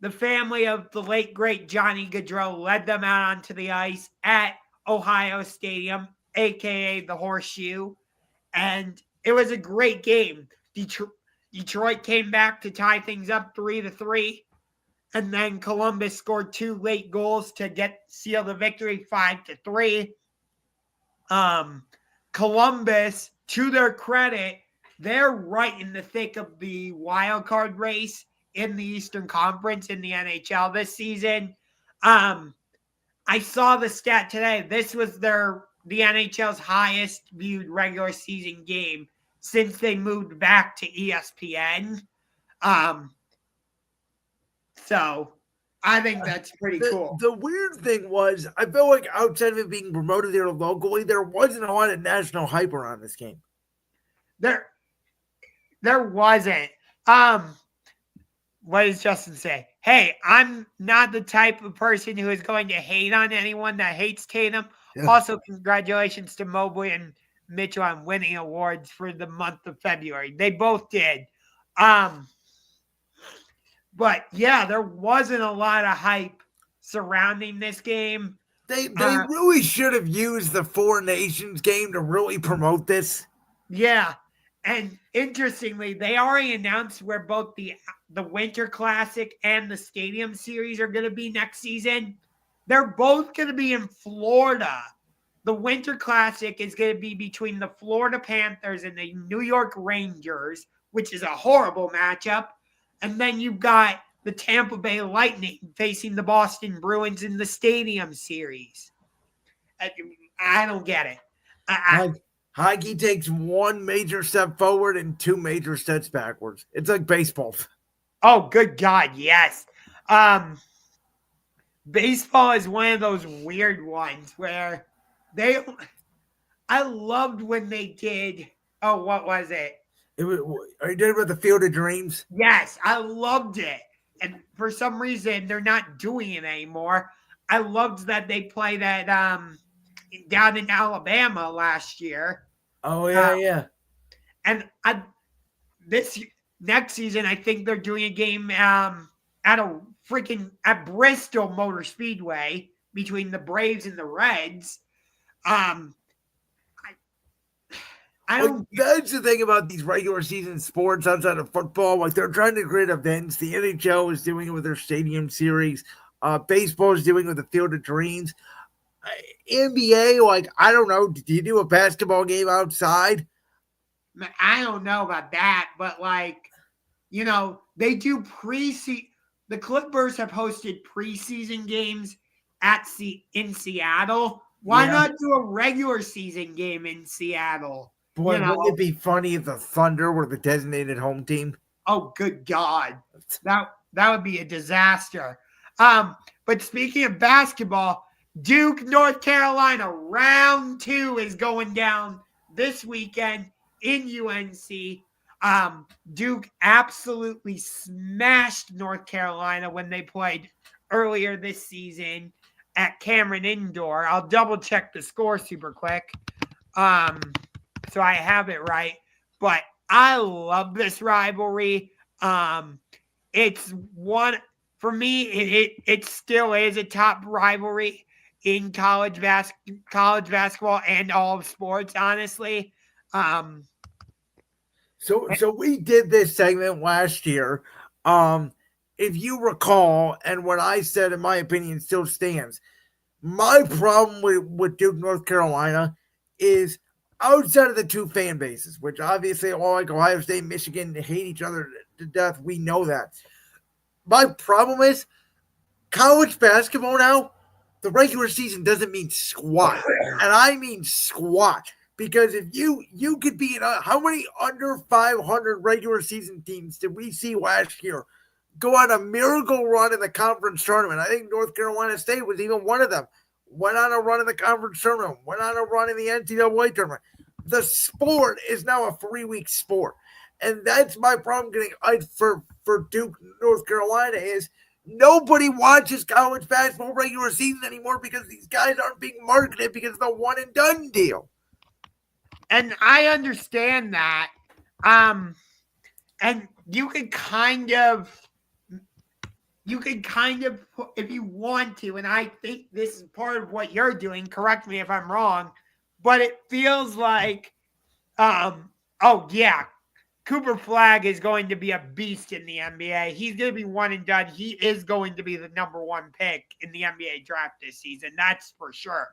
the family of the late, great Johnny Gaudreau led them out onto the ice at Ohio Stadium, a.k.a. the Horseshoe. And it was a great game. Detroit came back to tie things up 3-3. And then Columbus scored 2 late goals to seal the victory 5-3. Columbus, to their credit, they're right in the thick of the wild card race in the Eastern Conference in the NHL this season. I saw the stat today. This was the NHL's highest viewed regular season game since they moved back to ESPN. So I think that's pretty cool. The weird thing was, I feel like outside of it being promoted here locally, there wasn't a lot of national hype around this game. There wasn't. What does Justin say? Hey, I'm not the type of person who is going to hate on anyone that hates Tatum. Yeah. Also, congratulations to Mobley and Mitchell on winning awards for the month of February. They both did. But yeah, there wasn't a lot of hype surrounding this game. They really should have used the Four Nations game to really promote this. Yeah. And interestingly, they already announced where both the Winter Classic and the Stadium Series are going to be next season. They're both going to be in Florida. The Winter Classic is going to be between the Florida Panthers and the New York Rangers, which is a horrible matchup. And then you've got the Tampa Bay Lightning facing the Boston Bruins in the Stadium Series. I don't get it. Hockey takes one major step forward and 2 major steps backwards. It's like baseball. Oh, good God, yes. Baseball is one of those weird ones where I loved when they did, what was it? Are you doing with the Field of Dreams? Yes, I loved it. And for some reason, they're not doing it anymore. I loved that they played at down in Alabama last year. Oh, yeah. And this next season, I think they're doing a game at Bristol Motor Speedway between the Braves and the Reds. That's the thing about these regular season sports outside of football. Like, they're trying to create events. The NHL is doing it with their Stadium Series. Baseball is doing it with the Field of Dreams. NBA, like, I don't know. Do you do a basketball game outside? I don't know about that, but they do preseason. The Clippers have hosted preseason games in Seattle. Why not do a regular season game in Seattle? Boy, wouldn't it be funny if the Thunder were the designated home team? Oh, good God. That would be a disaster. But speaking of basketball, Duke, North Carolina, round 2 is going down this weekend in UNC. Duke absolutely smashed North Carolina when they played earlier this season at Cameron Indoor. I'll double check the score super quick. So I have it right. But I love this rivalry. It's one for me. It still is a top rivalry in college basketball and all of sports. Honestly, So we did this segment last year. If you recall, and what I said, in my opinion, still stands. My problem with Duke, North Carolina, is outside of the two fan bases, which obviously all like Ohio State, Michigan hate each other to death. We know that. My problem is college basketball now, the regular season doesn't mean squat. And I mean squat. Because if you could be in how many under 500 regular season teams did we see last year go on a miracle run in the conference tournament? I think North Carolina State was even one of them. Went on a run in the conference tournament, went on a run in the NCAA tournament. The sport is now a 3-week sport. And that's my problem getting for Duke, North Carolina, is nobody watches college basketball regular season anymore because these guys aren't being marketed because of the one and done deal. And I understand that. And you could kind of, if you want to, and I think this is part of what you're doing, correct me if I'm wrong, but it feels like, Cooper Flagg is going to be a beast in the NBA. He's going to be one and done. He is going to be the number 1 pick in the NBA draft this season. That's for sure.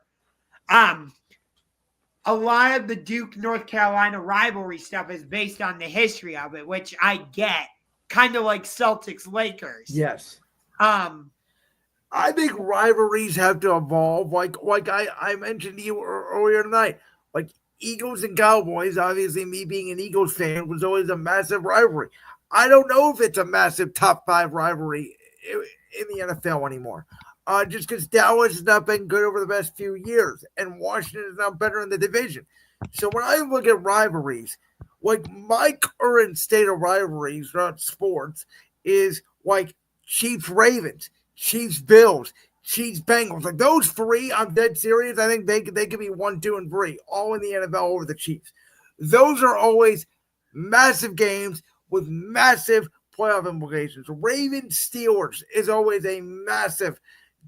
A lot of the Duke, North Carolina rivalry stuff is based on the history of it, which I get. Kind of like Celtics, Lakers. Yes. I think rivalries have to evolve. Like I mentioned to you earlier tonight, like Eagles and Cowboys, obviously me being an Eagles fan, was always a massive rivalry. I don't know if it's a massive top 5 rivalry in the NFL anymore. Just because Dallas has not been good over the past few years, and Washington is not better in the division. So when I look at rivalries, like my current state of rivalries around sports is like Chiefs-Ravens, Chiefs-Bills, Chiefs-Bengals. Like those 3, I'm dead serious. I think they could be 1, 2, and 3, all in the NFL over the Chiefs. Those are always massive games with massive playoff implications. Ravens-Steelers is always a massive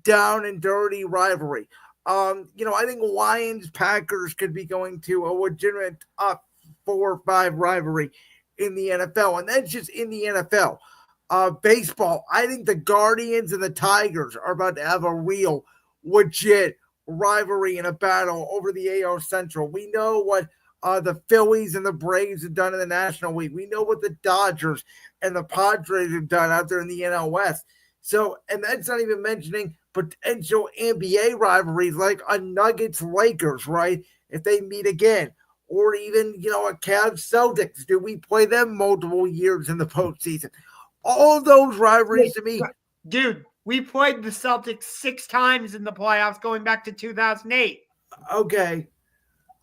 down and dirty rivalry. I think Lions-Packers could be going to a legitimate top 4 or 5 rivalry in the NFL, and that's just in the NFL. Baseball, I think the Guardians and the Tigers are about to have a real, legit rivalry and a battle over the AL Central. We know what the Phillies and the Braves have done in the National League. We know what the Dodgers and the Padres have done out there in the NL West. So, and that's not even mentioning potential NBA rivalries like a Nuggets-Lakers, right? If they meet again. Or even, a Cavs-Celtics. Do we play them multiple years in the postseason? All of those rivalries to me. Dude, we played the Celtics 6 times in the playoffs going back to 2008. Okay.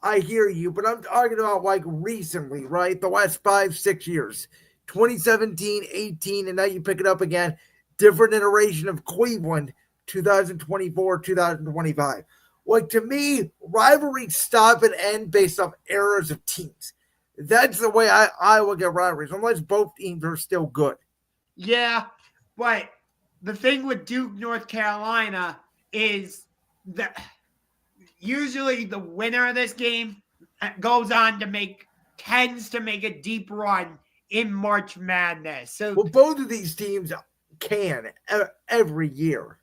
I hear you, but I'm talking about like recently, right? The last 5-6 years. 2017, 18, and now you pick it up again. Different iteration of Cleveland, 2024, 2025. Like, to me, rivalries stop and end based off eras of teams. That's the way I look at rivalries, unless both teams are still good. Yeah, but the thing with Duke, North Carolina is that usually the winner of this game tends to make a deep run in March Madness. So, well, both of these teams can every year.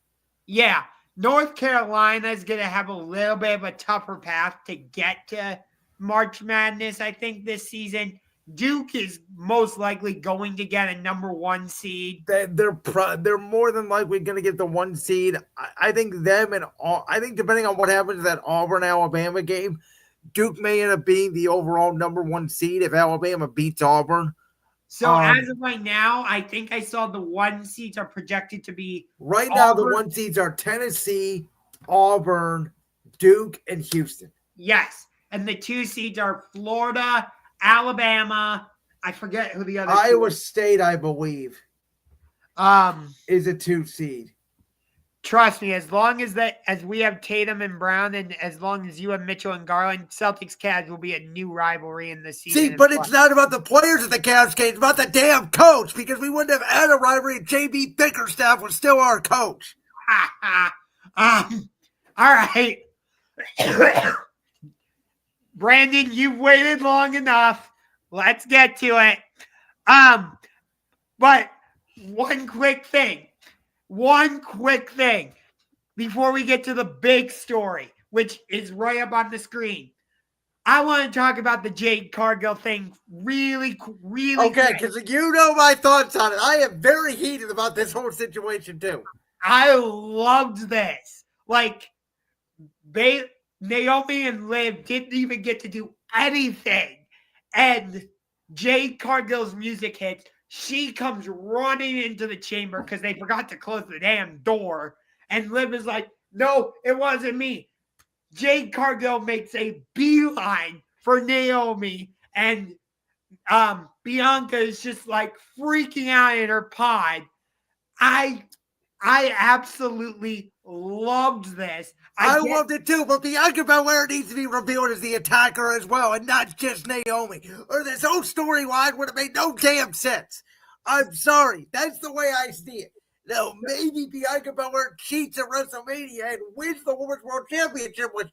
Yeah, North Carolina is going to have a little bit of a tougher path to get to March Madness, I think, this season. Duke is most likely going to get a number 1 seed. They're more than likely going to get the 1 seed. I think them and I think depending on what happens to that Auburn-Alabama game, Duke may end up being the overall number 1 seed if Alabama beats Auburn. So as of right now, I think I saw the 1 seeds are projected to be right Auburn. now. The 1 seeds are Tennessee, Auburn, Duke, and Houston. Yes, and the 2 seeds are Florida, Alabama. I forget who the other. Iowa State, I believe, is a 2 seed. Trust me, as long as we have Tatum and Brown, and as long as you have Mitchell and Garland, Celtics Cavs will be a new rivalry in the season. See, but it's not about the players at the Cavs game. It's about the damn coach, because we wouldn't have had a rivalry if JB Bickerstaff was still our coach. All right. Brandon, you've waited long enough. Let's get to it. But one quick thing before we get to the big story, which is right up on the screen. I want to talk about the Jade Cargill thing really okay, because you know my thoughts on it. I am very heated about this whole situation too. I loved this. Like, Naomi and Liv didn't even get to do anything. And Jade Cargill's music hits. She comes running into the chamber because they forgot to close the damn door. And Liv is like, no, it wasn't me. Jade Cargill makes a beeline for Naomi. And Bianca is just like freaking out in her pod. I absolutely loved this. I loved it too, but Bianca Belair needs to be revealed as the attacker as well, and not just Naomi. Or this whole storyline would have made no damn sense. I'm sorry. That's the way I see it. Now, maybe Bianca Belair cheats at WrestleMania and wins the Women's World Championship, which,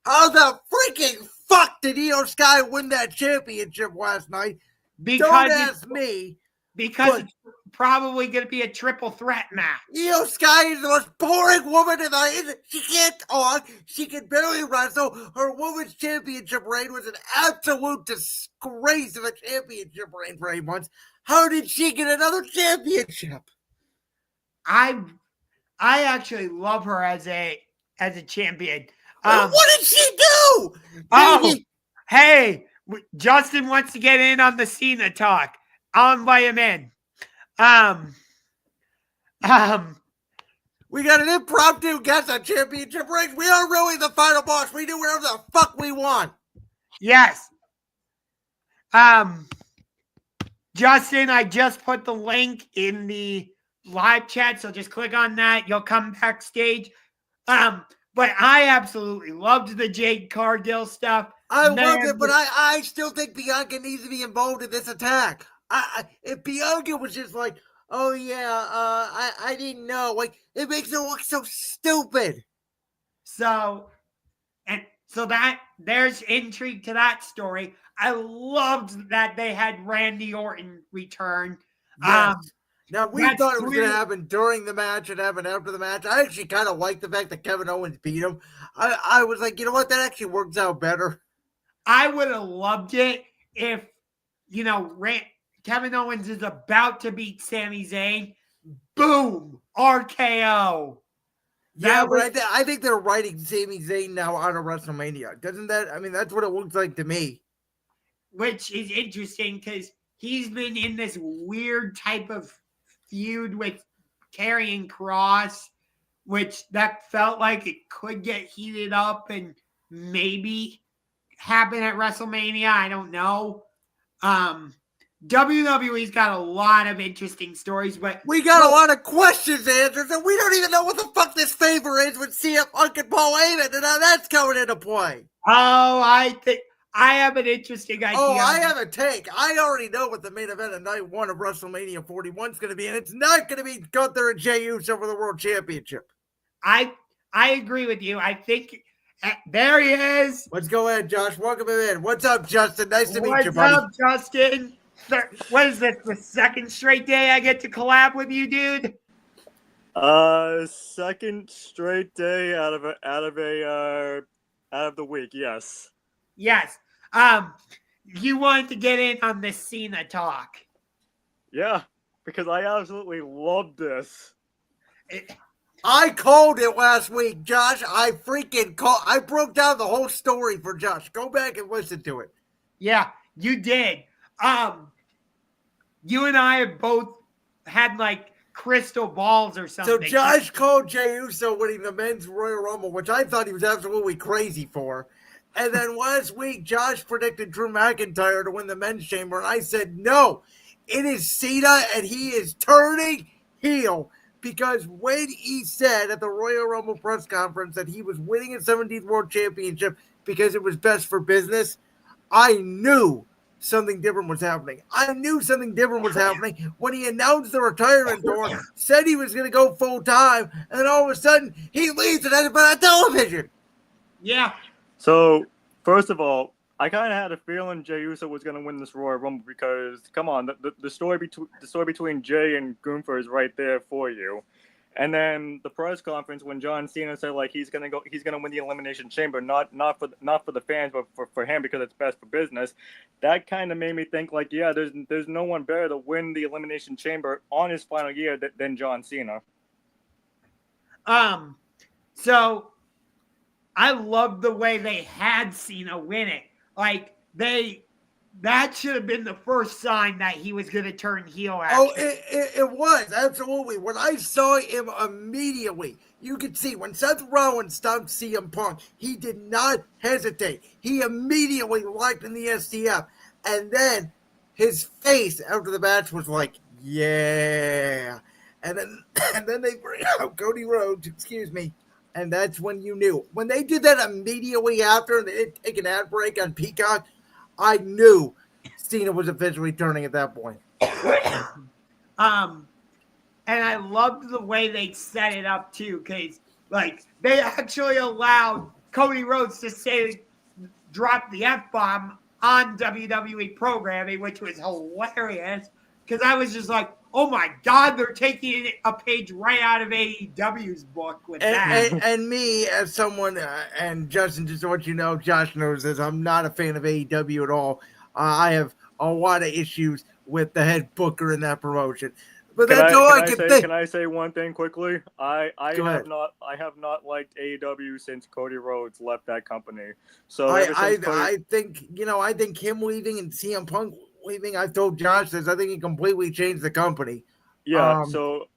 how the freaking fuck did Io Sky win that championship last night? Don't ask me. Because it's probably going to be a triple threat match. Io Sky is the most boring woman in the. She can't talk. She can barely wrestle. Her women's championship reign was an absolute disgrace of a championship reign for 8 months. How did she get another championship? I actually love her as a champion. What did she do? Hey, Justin wants to get in on the Cena talk. I'll invite him in. We got an impromptu guest on championship rings. We are really the final boss. We do whatever the fuck we want. Yes. Justin, I just put the link in the live chat, so just click on that. You'll come backstage. But I absolutely loved the Jade Cargill stuff. I loved it, but I still think Bianca needs to be involved in this attack. If Bianca was just like, oh yeah, I didn't know, like, it makes her look so stupid. So that there's intrigue to that story. I loved that they had Randy Orton return. Yes. Now, we thought it was going to happen during the match and happen after the match. I actually kind of like the fact that Kevin Owens beat him. I was like, you know what? That actually works out better. I would have loved it if, Kevin Owens is about to beat Sami Zayn. Boom! RKO. I think they're writing Sami Zayn now out of WrestleMania. Doesn't that? I mean, that's what it looks like to me. Which is interesting because he's been in this weird type of feud with Karrion Kross, which that felt like it could get heated up and maybe happen at WrestleMania. I don't know. WWE's got a lot of interesting stories, but we got a lot of questions answered, and we don't even know what the fuck this favor is with CM Punk and Paul Heyman, and how that's coming into play. Oh, I think I have an interesting idea. Oh, I have a take. I already know what the main event of night 1 of WrestleMania 41 is going to be, and it's not going to be Gunther and Jey Uso for the World Championship. I agree with you. I think there he is. Let's go ahead, Josh. Welcome him in. What's up, Justin? Nice to meet you, buddy. What's up, Justin? What is this, the second straight day I get to collab with you, dude? Second straight day out of the week, yes. Yes. You wanted to get in on this Cena talk. Yeah, because I absolutely love this. I called it last week, Josh. I broke down the whole story for Josh. Go back and listen to it. Yeah, you did. You and I have both had like crystal balls or something. So Josh called Jey Uso winning the men's Royal Rumble, which I thought he was absolutely crazy for. And then last week, Josh predicted Drew McIntyre to win the men's chamber, and I said, no, it is Cena, and he is turning heel. Because when he said at the Royal Rumble press conference that he was winning his 17th World Championship because it was best for business, I knew something different was happening. I knew something different was happening when he announced the retirement tour, said he was going to go full time, and then all of a sudden he leaves and has it on television. Yeah. So, first of all, I kind of had a feeling Jey Uso was going to win this Royal Rumble because, come on, the story between Jey and Gunther is right there for you. And then the press conference when John Cena said like he's gonna win the Elimination Chamber, not for the fans, but for him because it's best for business. That kind of made me think like, yeah, there's no one better to win the Elimination Chamber on his final year than John Cena. So I love the way they had Cena win it. Like that should have been the first sign that he was going to turn heel. Oh, it was, absolutely. When I saw him immediately, you could see when Seth Rollins stopped CM Punk, he did not hesitate. He immediately locked in the STF. And then his face after the match was like, yeah. And then they bring out Cody Rhodes, and that's when you knew. When they did that immediately after and they didn't take an ad break on Peacock, I knew Cena was officially turning at that point. And I loved the way they set it up too, because like they actually allowed Cody Rhodes to drop the F-bomb on WWE programming, which was hilarious. Because I was just like, oh my God, they're taking a page right out of AEW's book with that. And me, as someone, and Justin, just to let you know, Josh knows this, I'm not a fan of AEW at all. I have a lot of issues with the head booker in that promotion. But that's all I can think. Can I say one thing quickly? I have not liked AEW since Cody Rhodes left that company. So I think him leaving and CM Punk leaving, I told Josh this, I think he completely changed the company. Yeah, so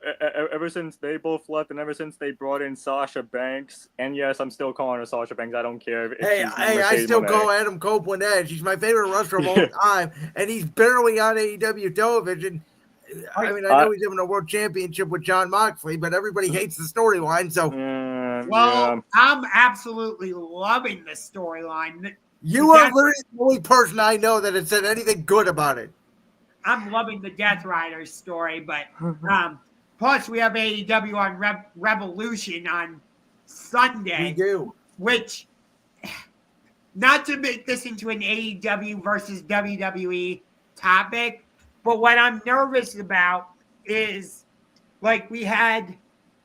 ever since they both left and ever since they brought in Sasha Banks, and yes, I'm still calling her Sasha Banks. I don't care. I still call Adam Copeland Edge. He's my favorite wrestler of all time, and he's barely on AEW television. I mean, I know he's having a world championship with Jon Moxley, but everybody hates the storyline. So, I'm absolutely loving the storyline. You are literally the only person I know that has said anything good about it. I'm loving the Death Rider story, but plus we have AEW on Revolution on Sunday. We do. Which, not to make this into an AEW versus WWE topic, but what I'm nervous about is, like, we had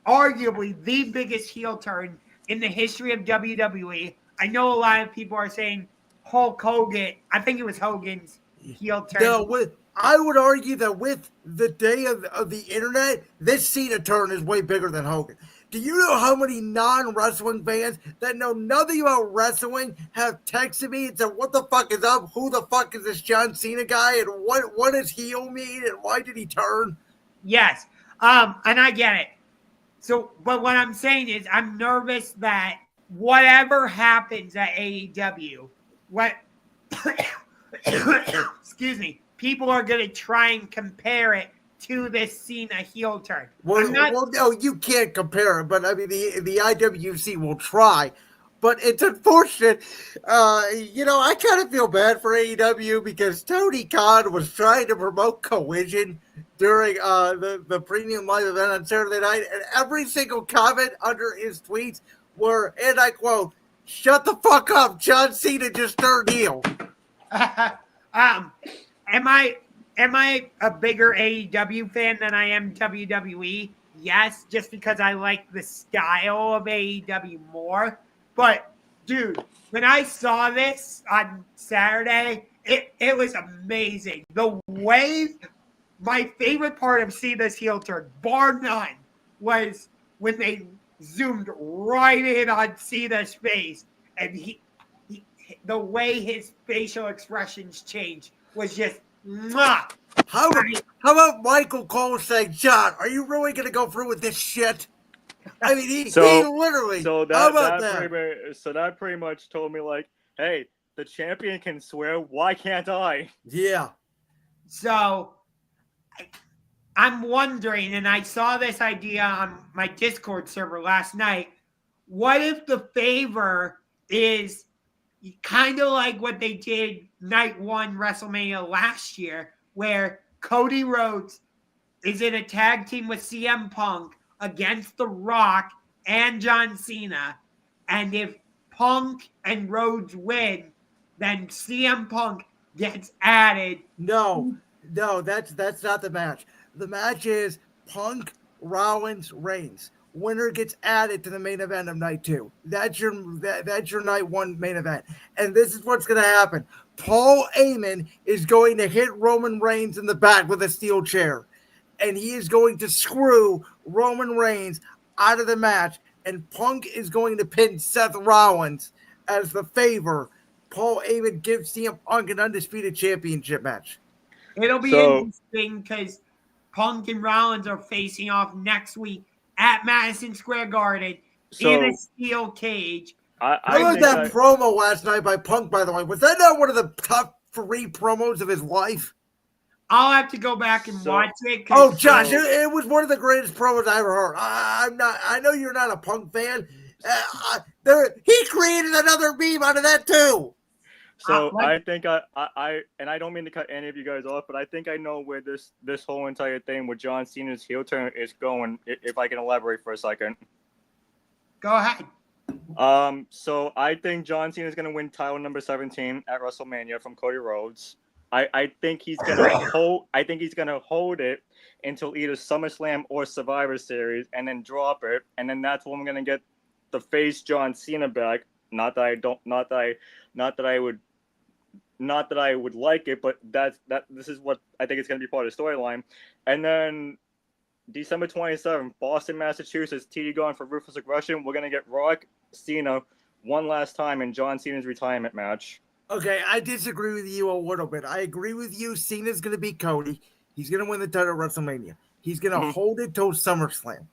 arguably the biggest heel turn in the history of WWE. I know a lot of people are saying Hulk Hogan. I think it was Hogan's heel turn. No, I would argue that with the day of the internet, this Cena turn is way bigger than Hogan. Do you know how many non-wrestling fans that know nothing about wrestling have texted me and said, what the fuck is up? Who the fuck is this John Cena guy? And what does heel mean? And why did he turn? Yes. And I get it. So, but what I'm saying is I'm nervous that whatever happens at AEW, excuse me, people are going to try and compare it to this Cena heel turn. Well, no, you can't compare it, but I mean, the IWC will try. But it's unfortunate. I kind of feel bad for AEW because Tony Khan was trying to promote Collision during the premium live event on Saturday night, and every single comment under his tweets were, and I quote, "Shut the fuck up, John Cena just turned heel." Am I a bigger AEW fan than I am WWE? Yes, just because I like the style of AEW more. But, dude, when I saw this on Saturday, it was amazing. The way, my favorite part of seeing this heel turn, bar none, was when they zoomed right in on Cena's face, and he the way his facial expressions changed was just mwah. How about Michael Cole saying, John, are you really going to go through with this shit? I mean, he literally. So how about that? That pretty much told me, like, hey, the champion can swear. Why can't I? Yeah. So I'm wondering, and I saw this idea on my Discord server last night. What if the favor is kind of like what they did night one WrestleMania last year, where Cody Rhodes is in a tag team with CM Punk against The Rock and John Cena. And if Punk and Rhodes win, then CM Punk gets added. No, that's not the match. The match is Punk, Rollins, Reigns. Winner gets added to the main event of night 2. That's your night 1 main event. And this is what's going to happen. Paul Heyman is going to hit Roman Reigns in the back with a steel chair. And he is going to screw Roman Reigns out of the match. And Punk is going to pin Seth Rollins as the favor. Paul Heyman gives CM Punk an undisputed championship match. It'll be interesting because Punk and Rollins are facing off next week at Madison Square Garden in a steel cage. I like that promo last night by Punk, by the way. Was that not one of the top 3 promos of his life? I'll have to go back and watch it. Oh, Josh, it was one of the greatest promos I ever heard. I know you're not a Punk fan. He created another meme out of that too. So I think I don't mean to cut any of you guys off, but I think I know where this whole entire thing with John Cena's heel turn is going. If I can elaborate for a second. Go ahead. So I think John Cena is going to win title number 17 at WrestleMania from Cody Rhodes. I think he's gonna hold. I think he's gonna hold it until either SummerSlam or Survivor Series, and then drop it, and then that's when we're gonna get the face John Cena back. Not that I would like it, but this is what I think is gonna be part of the storyline. And then December 27th, Boston, Massachusetts, TD going for Ruthless Aggression. We're gonna get Rock, Cena one last time in John Cena's retirement match. Okay, I disagree with you a little bit. I agree with you. Cena's going to beat Cody. He's going to win the title at WrestleMania. He's going to hold it till SummerSlam.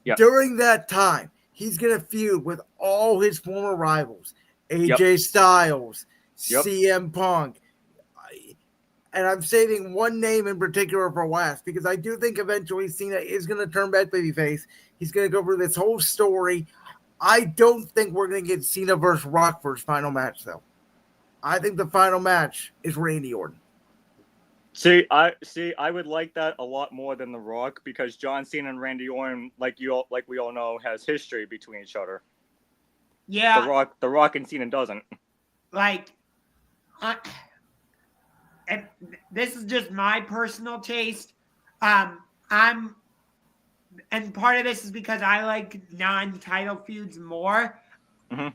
Yep. During that time, he's going to feud with all his former rivals. AJ Styles, CM Punk. And I'm saving one name in particular for last because I do think eventually Cena is going to turn back babyface. He's going to go through this whole story. I don't think we're going to get Cena versus Rock for his final match, though. I think the final match is Randy Orton. I would like that a lot more than The Rock because John Cena and Randy Orton, like we all know, has history between each other. Yeah. The Rock and Cena doesn't. And this is just my personal taste. And part of this is because I like non-title feuds more. Mm-hmm.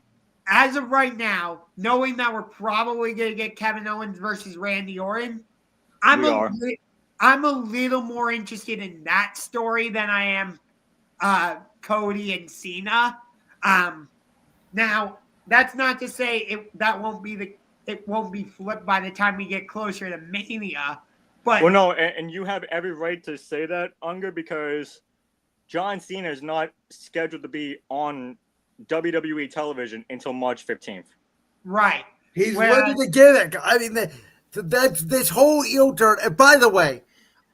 As of right now, knowing that we're probably going to get Kevin Owens versus Randy Orton, I'm a little more interested in that story than I am Cody and Cena. Now, that's not to say it won't be flipped by the time we get closer to Mania. But well, no, and you have every right to say that, Unger, because John Cena is not scheduled to be on WWE television until March 15th. Right. He's ready to get it. I mean, that's this whole heel turn. And by the way,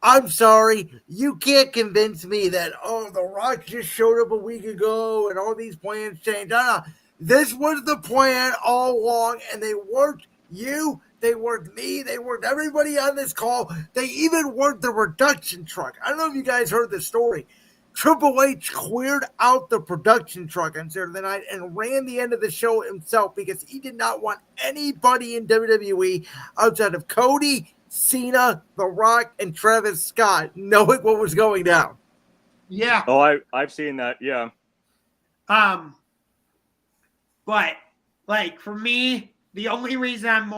I'm sorry, you can't convince me that, The Rock just showed up a week ago and all these plans changed. No. This was the plan all along, and they worked you, they worked me, they worked everybody on this call. They even worked the production truck. I don't know if you guys heard the story. Triple H cleared out the production truck on Saturday night and ran the end of the show himself because he did not want anybody in WWE outside of Cody, Cena, The Rock, and Travis Scott knowing what was going down. Yeah. Oh, I've seen that. Yeah. But for me, the only reason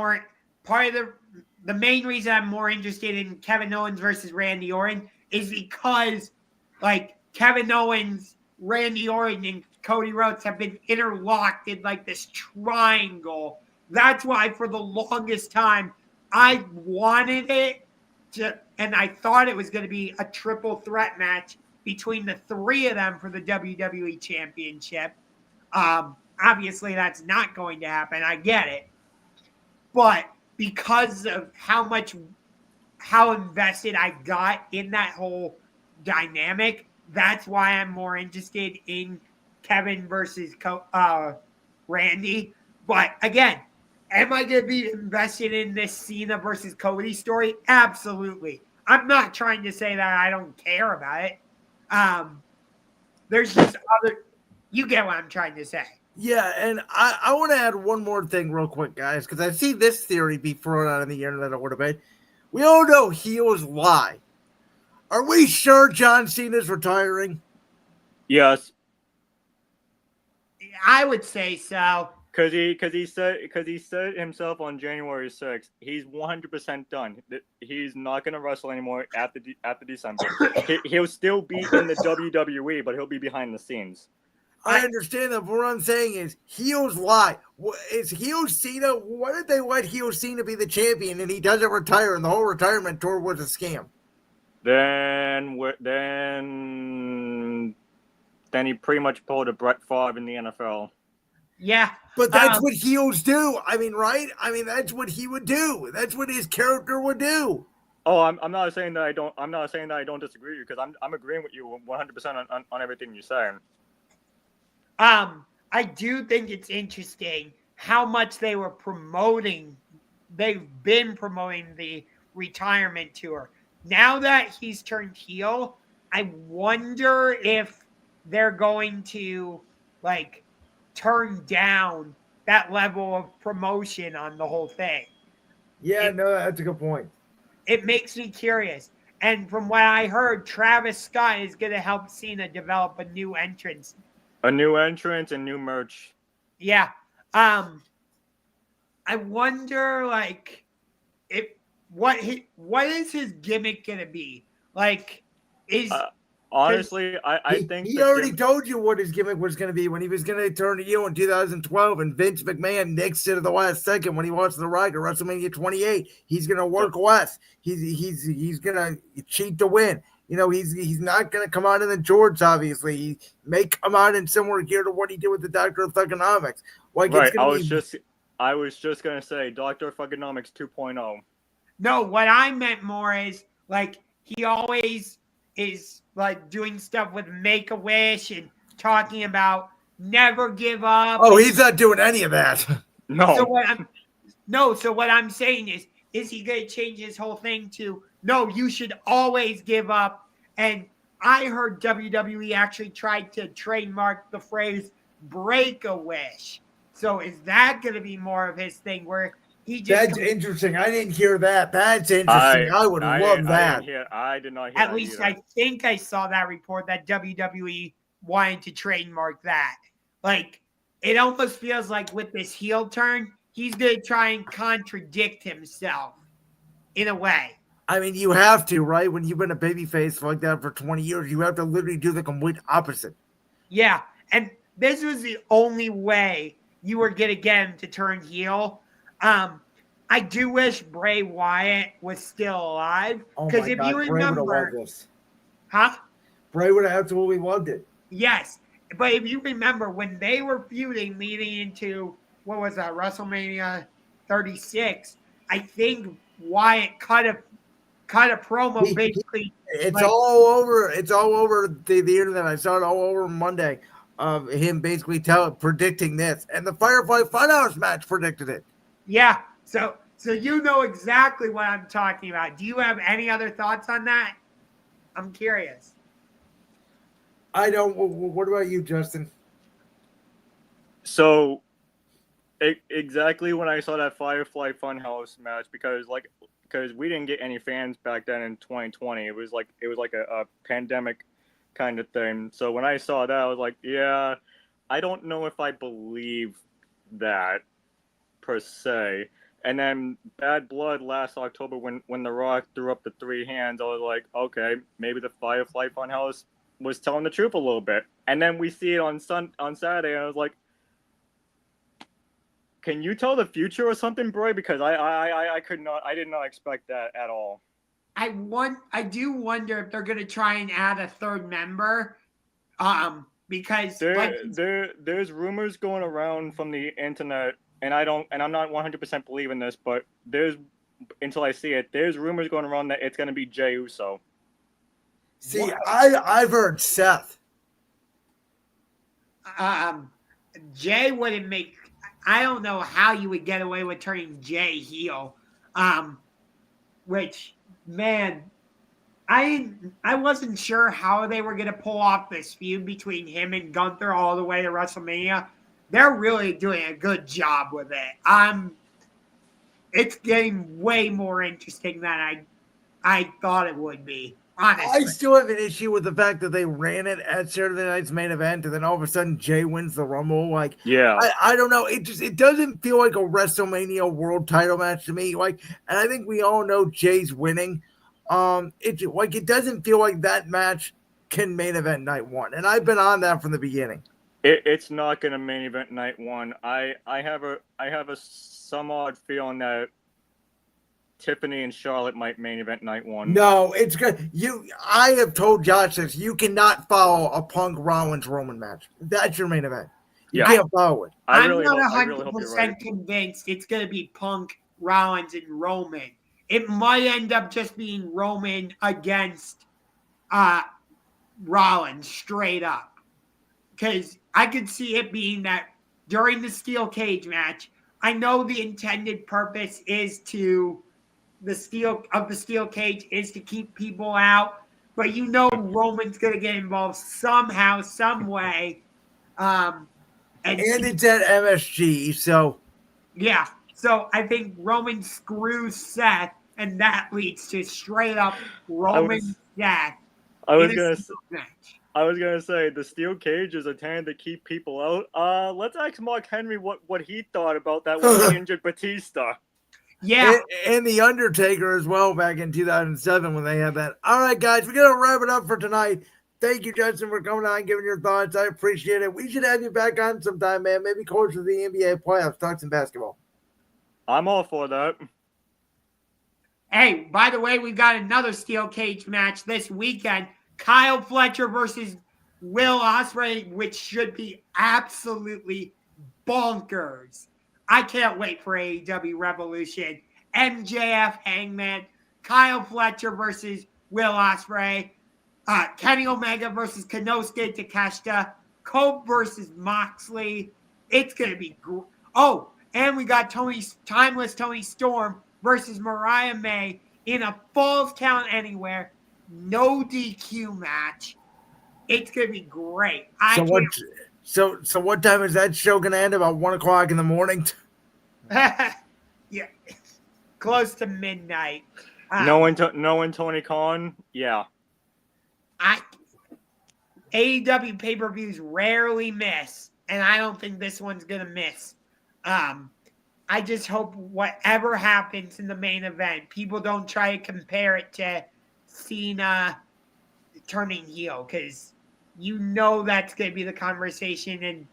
the main reason I'm more interested in Kevin Owens versus Randy Orton is because Kevin Owens Randy Orton and Cody Rhodes have been interlocked in like this triangle. That's why for the longest time I wanted it to, and I thought it was going to be a triple threat match between the three of them for the WWE Championship. Obviously, that's not going to happen. I get it. But because of how invested I got in that whole dynamic, that's why I'm more interested in Kevin versus Randy. But again, am I going to be invested in this Cena versus Cody story? Absolutely. I'm not trying to say that I don't care about it. There's just you get what I'm trying to say. Yeah, and I want to add one more thing real quick, guys, because I see this theory be thrown out on the internet a little bit. We all know heels lie. Are we sure John Cena's retiring? Yes, I would say so. because he said himself on January 6th, he's 100% done. He's not gonna wrestle anymore after December. He'll still be in the WWE, but he'll be behind the scenes. I understand that, but what I'm saying is heels lie. Is heel Cena? Why did they let heel Cena be the champion and he doesn't retire and the whole retirement tour was a scam? Then he pretty much pulled a Brett Favre in the NFL. Yeah. But that's what heels do. I mean, right? I mean, that's what he would do. That's what his character would do. Oh, I'm not saying that I don't. I'm not saying that I don't disagree with you, because I'm agreeing with you 100% on everything you're saying. I do think it's interesting how much they've been promoting the retirement tour. Now that he's turned heel, I wonder if they're going to like turn down that level of promotion on the whole thing. Yeah, no, that's a good point. It makes me curious. And from what I heard, Travis Scott is going to help Cena develop a new entrance. A new entrance and new merch. Yeah. I wonder, like, what is his gimmick gonna be? Like, honestly, I think he already told you what his gimmick was going to be when he was going to turn heel in 2012, and Vince McMahon nixed it at the last second when he wants the right to WrestleMania 28. He's going to work less. He's going to cheat to win. You know, he's not going to come out in the George, obviously. He may come out in similar gear to what he did with the Doctor of Thugonomics. Like, right. I was just going to say Doctor of Thugonomics 2.0. No, what I meant more is, like, he always is, like, doing stuff with Make-A-Wish and talking about never give up. Oh, he's not doing any of that. No. So what I'm saying is he going to change his whole thing to, no, you should always give up? And I heard WWE actually tried to trademark the phrase break a wish. So is that going to be more of his thing where he just... That's interesting. I didn't hear that. That's interesting. I would love that. I did not hear At that least either. I think I saw that report that WWE wanted to trademark that. Like, it almost feels like with this heel turn, he's going to try and contradict himself in a way. I mean, you have to, right? When you've been a babyface like that for 20 years, you have to literally do the complete opposite. Yeah, and this was the only way you were going to get him to turn heel. I do wish Bray Wyatt was still alive. Because if you remember... Bray would have absolutely loved it. Yes, but if you remember, when they were feuding leading into, what was that, WrestleMania 36, I think Wyatt cut a promo basically. It's all over. It's all over the internet. I saw it all over Monday of him basically predicting this, and the Firefly Funhouse match predicted it. Yeah, so you know exactly what I'm talking about. Do you have any other thoughts on that? I'm curious. I don't. What about you, Justin? So, exactly when I saw that Firefly Funhouse match, because we didn't get any fans back then in 2020. It was like a pandemic kind of thing. So when I saw that, I was like, yeah, I don't know if I believe that per se. And then Bad Blood last October when The Rock threw up the three hands, I was like, okay, maybe the Firefly Funhouse was telling the truth a little bit. And then we see it on Saturday, and I was like, can you tell the future or something, Bray? Because I did not expect that at all. I do wonder if they're going to try and add a third member, because there's rumors going around from the internet, and I'm not 100% believing this, but until I see it, there's rumors going around that it's going to be Jey Uso. See, I've heard Seth. Jay wouldn't make. I don't know how you would get away with turning Jay heel. Which, man, I wasn't sure how they were going to pull off this feud between him and Gunther all the way to WrestleMania. They're really doing a good job with it. It's getting way more interesting than I thought it would be. Honestly. I still have an issue with the fact that they ran it at Saturday night's main event, and then all of a sudden Jay wins the Rumble. Like, yeah, I don't know. It doesn't feel like a WrestleMania world title match to me. Like, and I think we all know Jay's winning. It doesn't feel like that match can main event night one, and I've been on that from the beginning. It's not going to main event night one. I have a some odd feeling that Tiffany and Charlotte might main event night one. No, it's good. I have told Josh this. You cannot follow a Punk Rollins Roman match. That's your main event. You can't follow it. I'm not 100% convinced it's going to be Punk, Rollins, and Roman. It might end up just being Roman against Rollins straight up. Because I could see it being that during the steel cage match, I know the intended purpose is the steel cage is to keep people out, but Roman's gonna get involved somehow, some way. And it's at MSG, so yeah. So I think Roman screws Seth, and that leads to straight up Roman Seth. I was gonna say the steel cage is intended to keep people out. Let's ask Mark Henry what he thought about that when he injured Batista. Yeah. And The Undertaker as well back in 2007 when they had that. All right, guys, we're going to wrap it up for tonight. Thank you, Justin, for coming on and giving your thoughts. I appreciate it. We should have you back on sometime, man. Maybe closer to the NBA playoffs. Talk some basketball. I'm all for that. Hey, by the way, we got another steel cage match this weekend. Kyle Fletcher versus Will Ospreay, which should be absolutely bonkers. I can't wait for AEW Revolution. MJF, Hangman, Kyle Fletcher versus Will Ospreay, Kenny Omega versus Konosuke Takeshita, Cope versus Moxley. It's going to be great. Oh, and we got Timeless Tony Storm versus Mariah May in a Falls Count Anywhere, no DQ match. It's going to be great. So what time is that show going to end? About 1 o'clock in the morning? Yeah, close to midnight. Knowing Tony Khan, yeah. AEW pay-per-views rarely miss, and I don't think this one's going to miss. I just hope whatever happens in the main event, people don't try to compare it to Cena turning heel, because that's going to be the conversation, and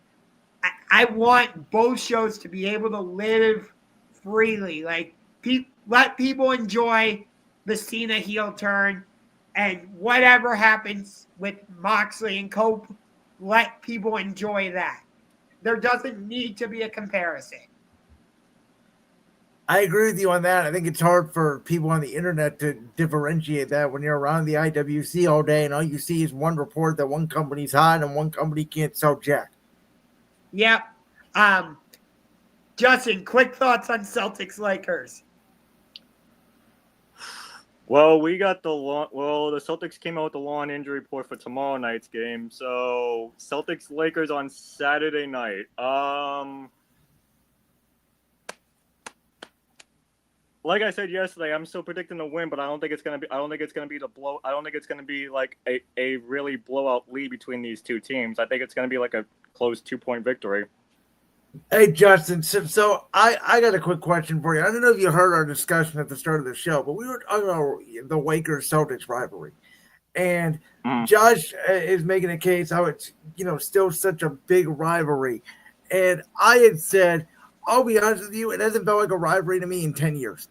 I want both shows to be able to live freely. Like, let people enjoy the Cena heel turn, and whatever happens with Moxley and Cope, let people enjoy that. There doesn't need to be a comparison. I agree with you on that. I think it's hard for people on the internet to differentiate that when you're around the IWC all day and all you see is one report that one company's hot and one company can't sell jack. Yep. Justin, quick thoughts on Celtics Lakers. Well, the Celtics came out with the long injury report for tomorrow night's game. So Celtics Lakers on Saturday night. Like I said yesterday, I'm still predicting a win, but I don't think it's gonna be like a really blowout lead between these two teams. I think it's gonna be like a close 2-point victory. Hey, Justin, so I got a quick question for you. I don't know if you heard our discussion at the start of the show, but we were talking about the Lakers-Celtics rivalry. And Josh is making a case how it's, still such a big rivalry. And I had said, I'll be honest with you, it hasn't felt like a rivalry to me in 10 years.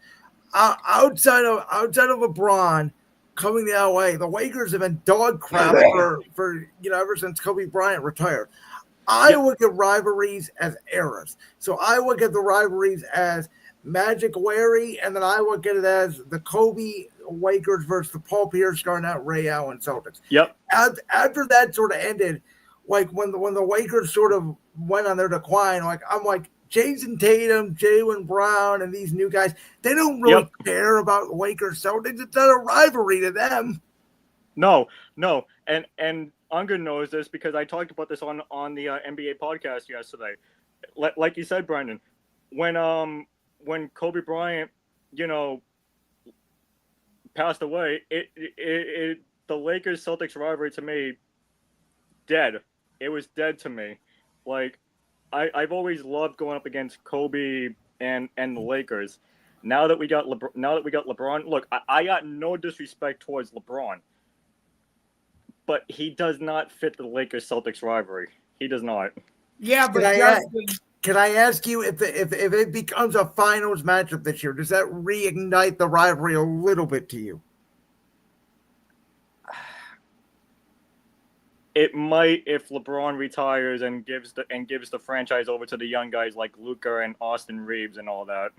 Outside of LeBron coming to LA, the Lakers have been dog crap for ever since Kobe Bryant retired. I look at rivalries as eras. So I look at the rivalries as Magic Larry, and then I look at it as the Kobe Lakers versus the Paul Pierce, Garnett, Ray Allen Celtics. Yep. After that sort of ended, like when the Lakers sort of went on their decline, I'm like Jason Tatum, Jaylen Brown, and these new guys, they don't really care about the Lakers Celtics. It's not a rivalry to them. No, and Ungar knows this because I talked about this on the NBA podcast yesterday. Like you said, Brendan, when Kobe Bryant, passed away, the Lakers Celtics rivalry to me, dead. It was dead to me. Like, I've always loved going up against Kobe and the Lakers. Now that we got LeBron, look, I got no disrespect towards LeBron, but he does not fit the Lakers Celtics rivalry. He does not. Yeah, but can I ask you if it becomes a finals matchup this year, does that reignite the rivalry a little bit to you? It might if LeBron retires and gives the franchise over to the young guys like Luka and Austin Reeves and all that.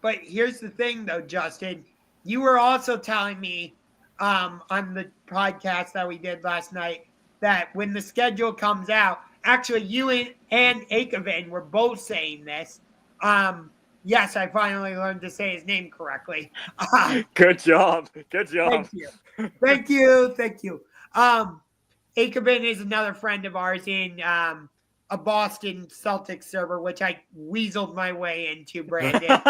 But here's the thing, though, Justin. You were also telling me on the podcast that we did last night that when the schedule comes out, actually you and Akavin were both saying this. Yes, I finally learned to say his name correctly. Good job. Thank you. Akavin is another friend of ours in a Boston Celtics server, which I weaseled my way into, Brandon.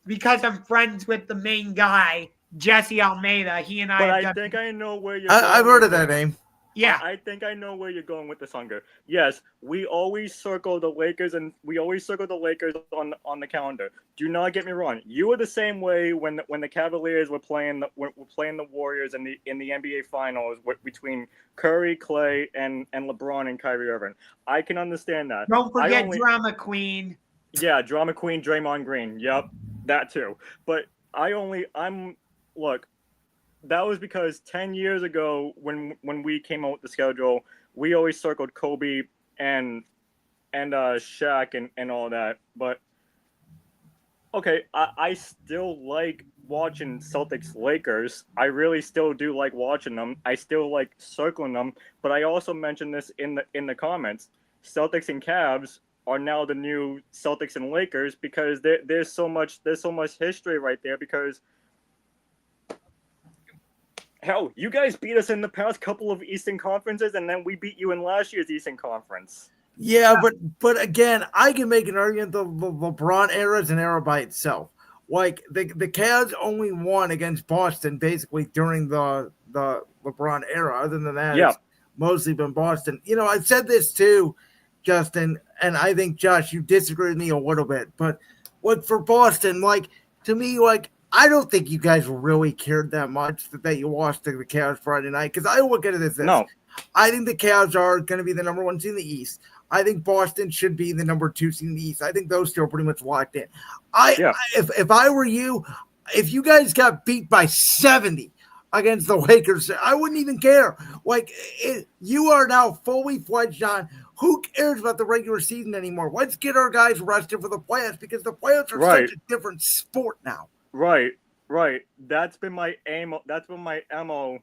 Because I'm friends with the main guy, Jesse Almeida. He and I. But I think I know where you're. I've heard of that name. Yeah, I think I know where you're going with this, Hunger. Yes, we always circle the Lakers, and we always circle the Lakers on the calendar. Do not get me wrong. You were the same way when the Cavaliers were playing the Warriors in the NBA Finals between Curry, Clay, and LeBron and Kyrie Irving. I can understand that. Don't forget Drama Queen. Yeah, Drama Queen, Draymond Green. Yep, that too. But look. That was because 10 years ago when we came out with the schedule, we always circled Kobe and Shaq and all that. But okay, I still like watching Celtics Lakers. I really still do like watching them. I still like circling them. But I also mentioned this in the comments. Celtics and Cavs are now the new Celtics and Lakers because there's so much history right there because. Hell, you guys beat us in the past couple of Eastern Conferences, and then we beat you in last year's Eastern Conference. Yeah, but again, I can make an argument the LeBron era is an era by itself. Like the Cavs only won against Boston basically during the LeBron era. Other than that, it's mostly been Boston. I said this too, Justin, and I think Josh, you disagree with me a little bit, but for Boston, to me, I don't think you guys really cared that much that you lost to the Cavs Friday night because I look at it as this. No. I think the Cavs are going to be the number 1 seed in the East. I think Boston should be the number 2 seed in the East. I think those two are pretty much locked in. If I were you, if you guys got beat by 70 against the Lakers, I wouldn't even care. You are now fully fledged on. Who cares about the regular season anymore? Let's get our guys rested for the playoffs because the playoffs are such a different sport now. Right. That's been my aim. That's been my MO,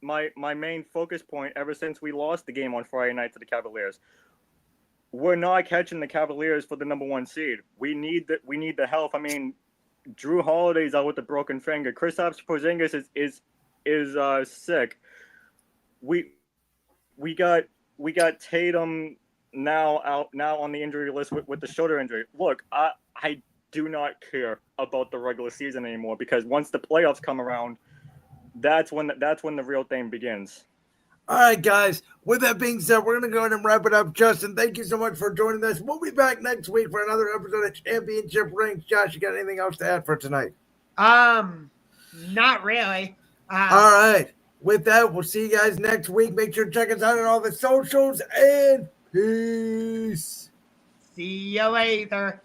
my main focus point ever since we lost the game on Friday night to the Cavaliers. We're not catching the Cavaliers for the number 1 seed. We need the help. I mean, Drew Holiday's out with a broken finger. Kristaps Porzingis is sick. We got Tatum now on the injury list with the shoulder injury. Look, I do not care about the regular season anymore because once the playoffs come around, that's when the real thing begins. All right, guys. With that being said, we're going to go ahead and wrap it up. Justin, thank you so much for joining us. We'll be back next week for another episode of Championship Rings. Josh, you got anything else to add for tonight? Not really. All right. with that, we'll see you guys next week. Make sure to check us out on all the socials, and peace. See you later.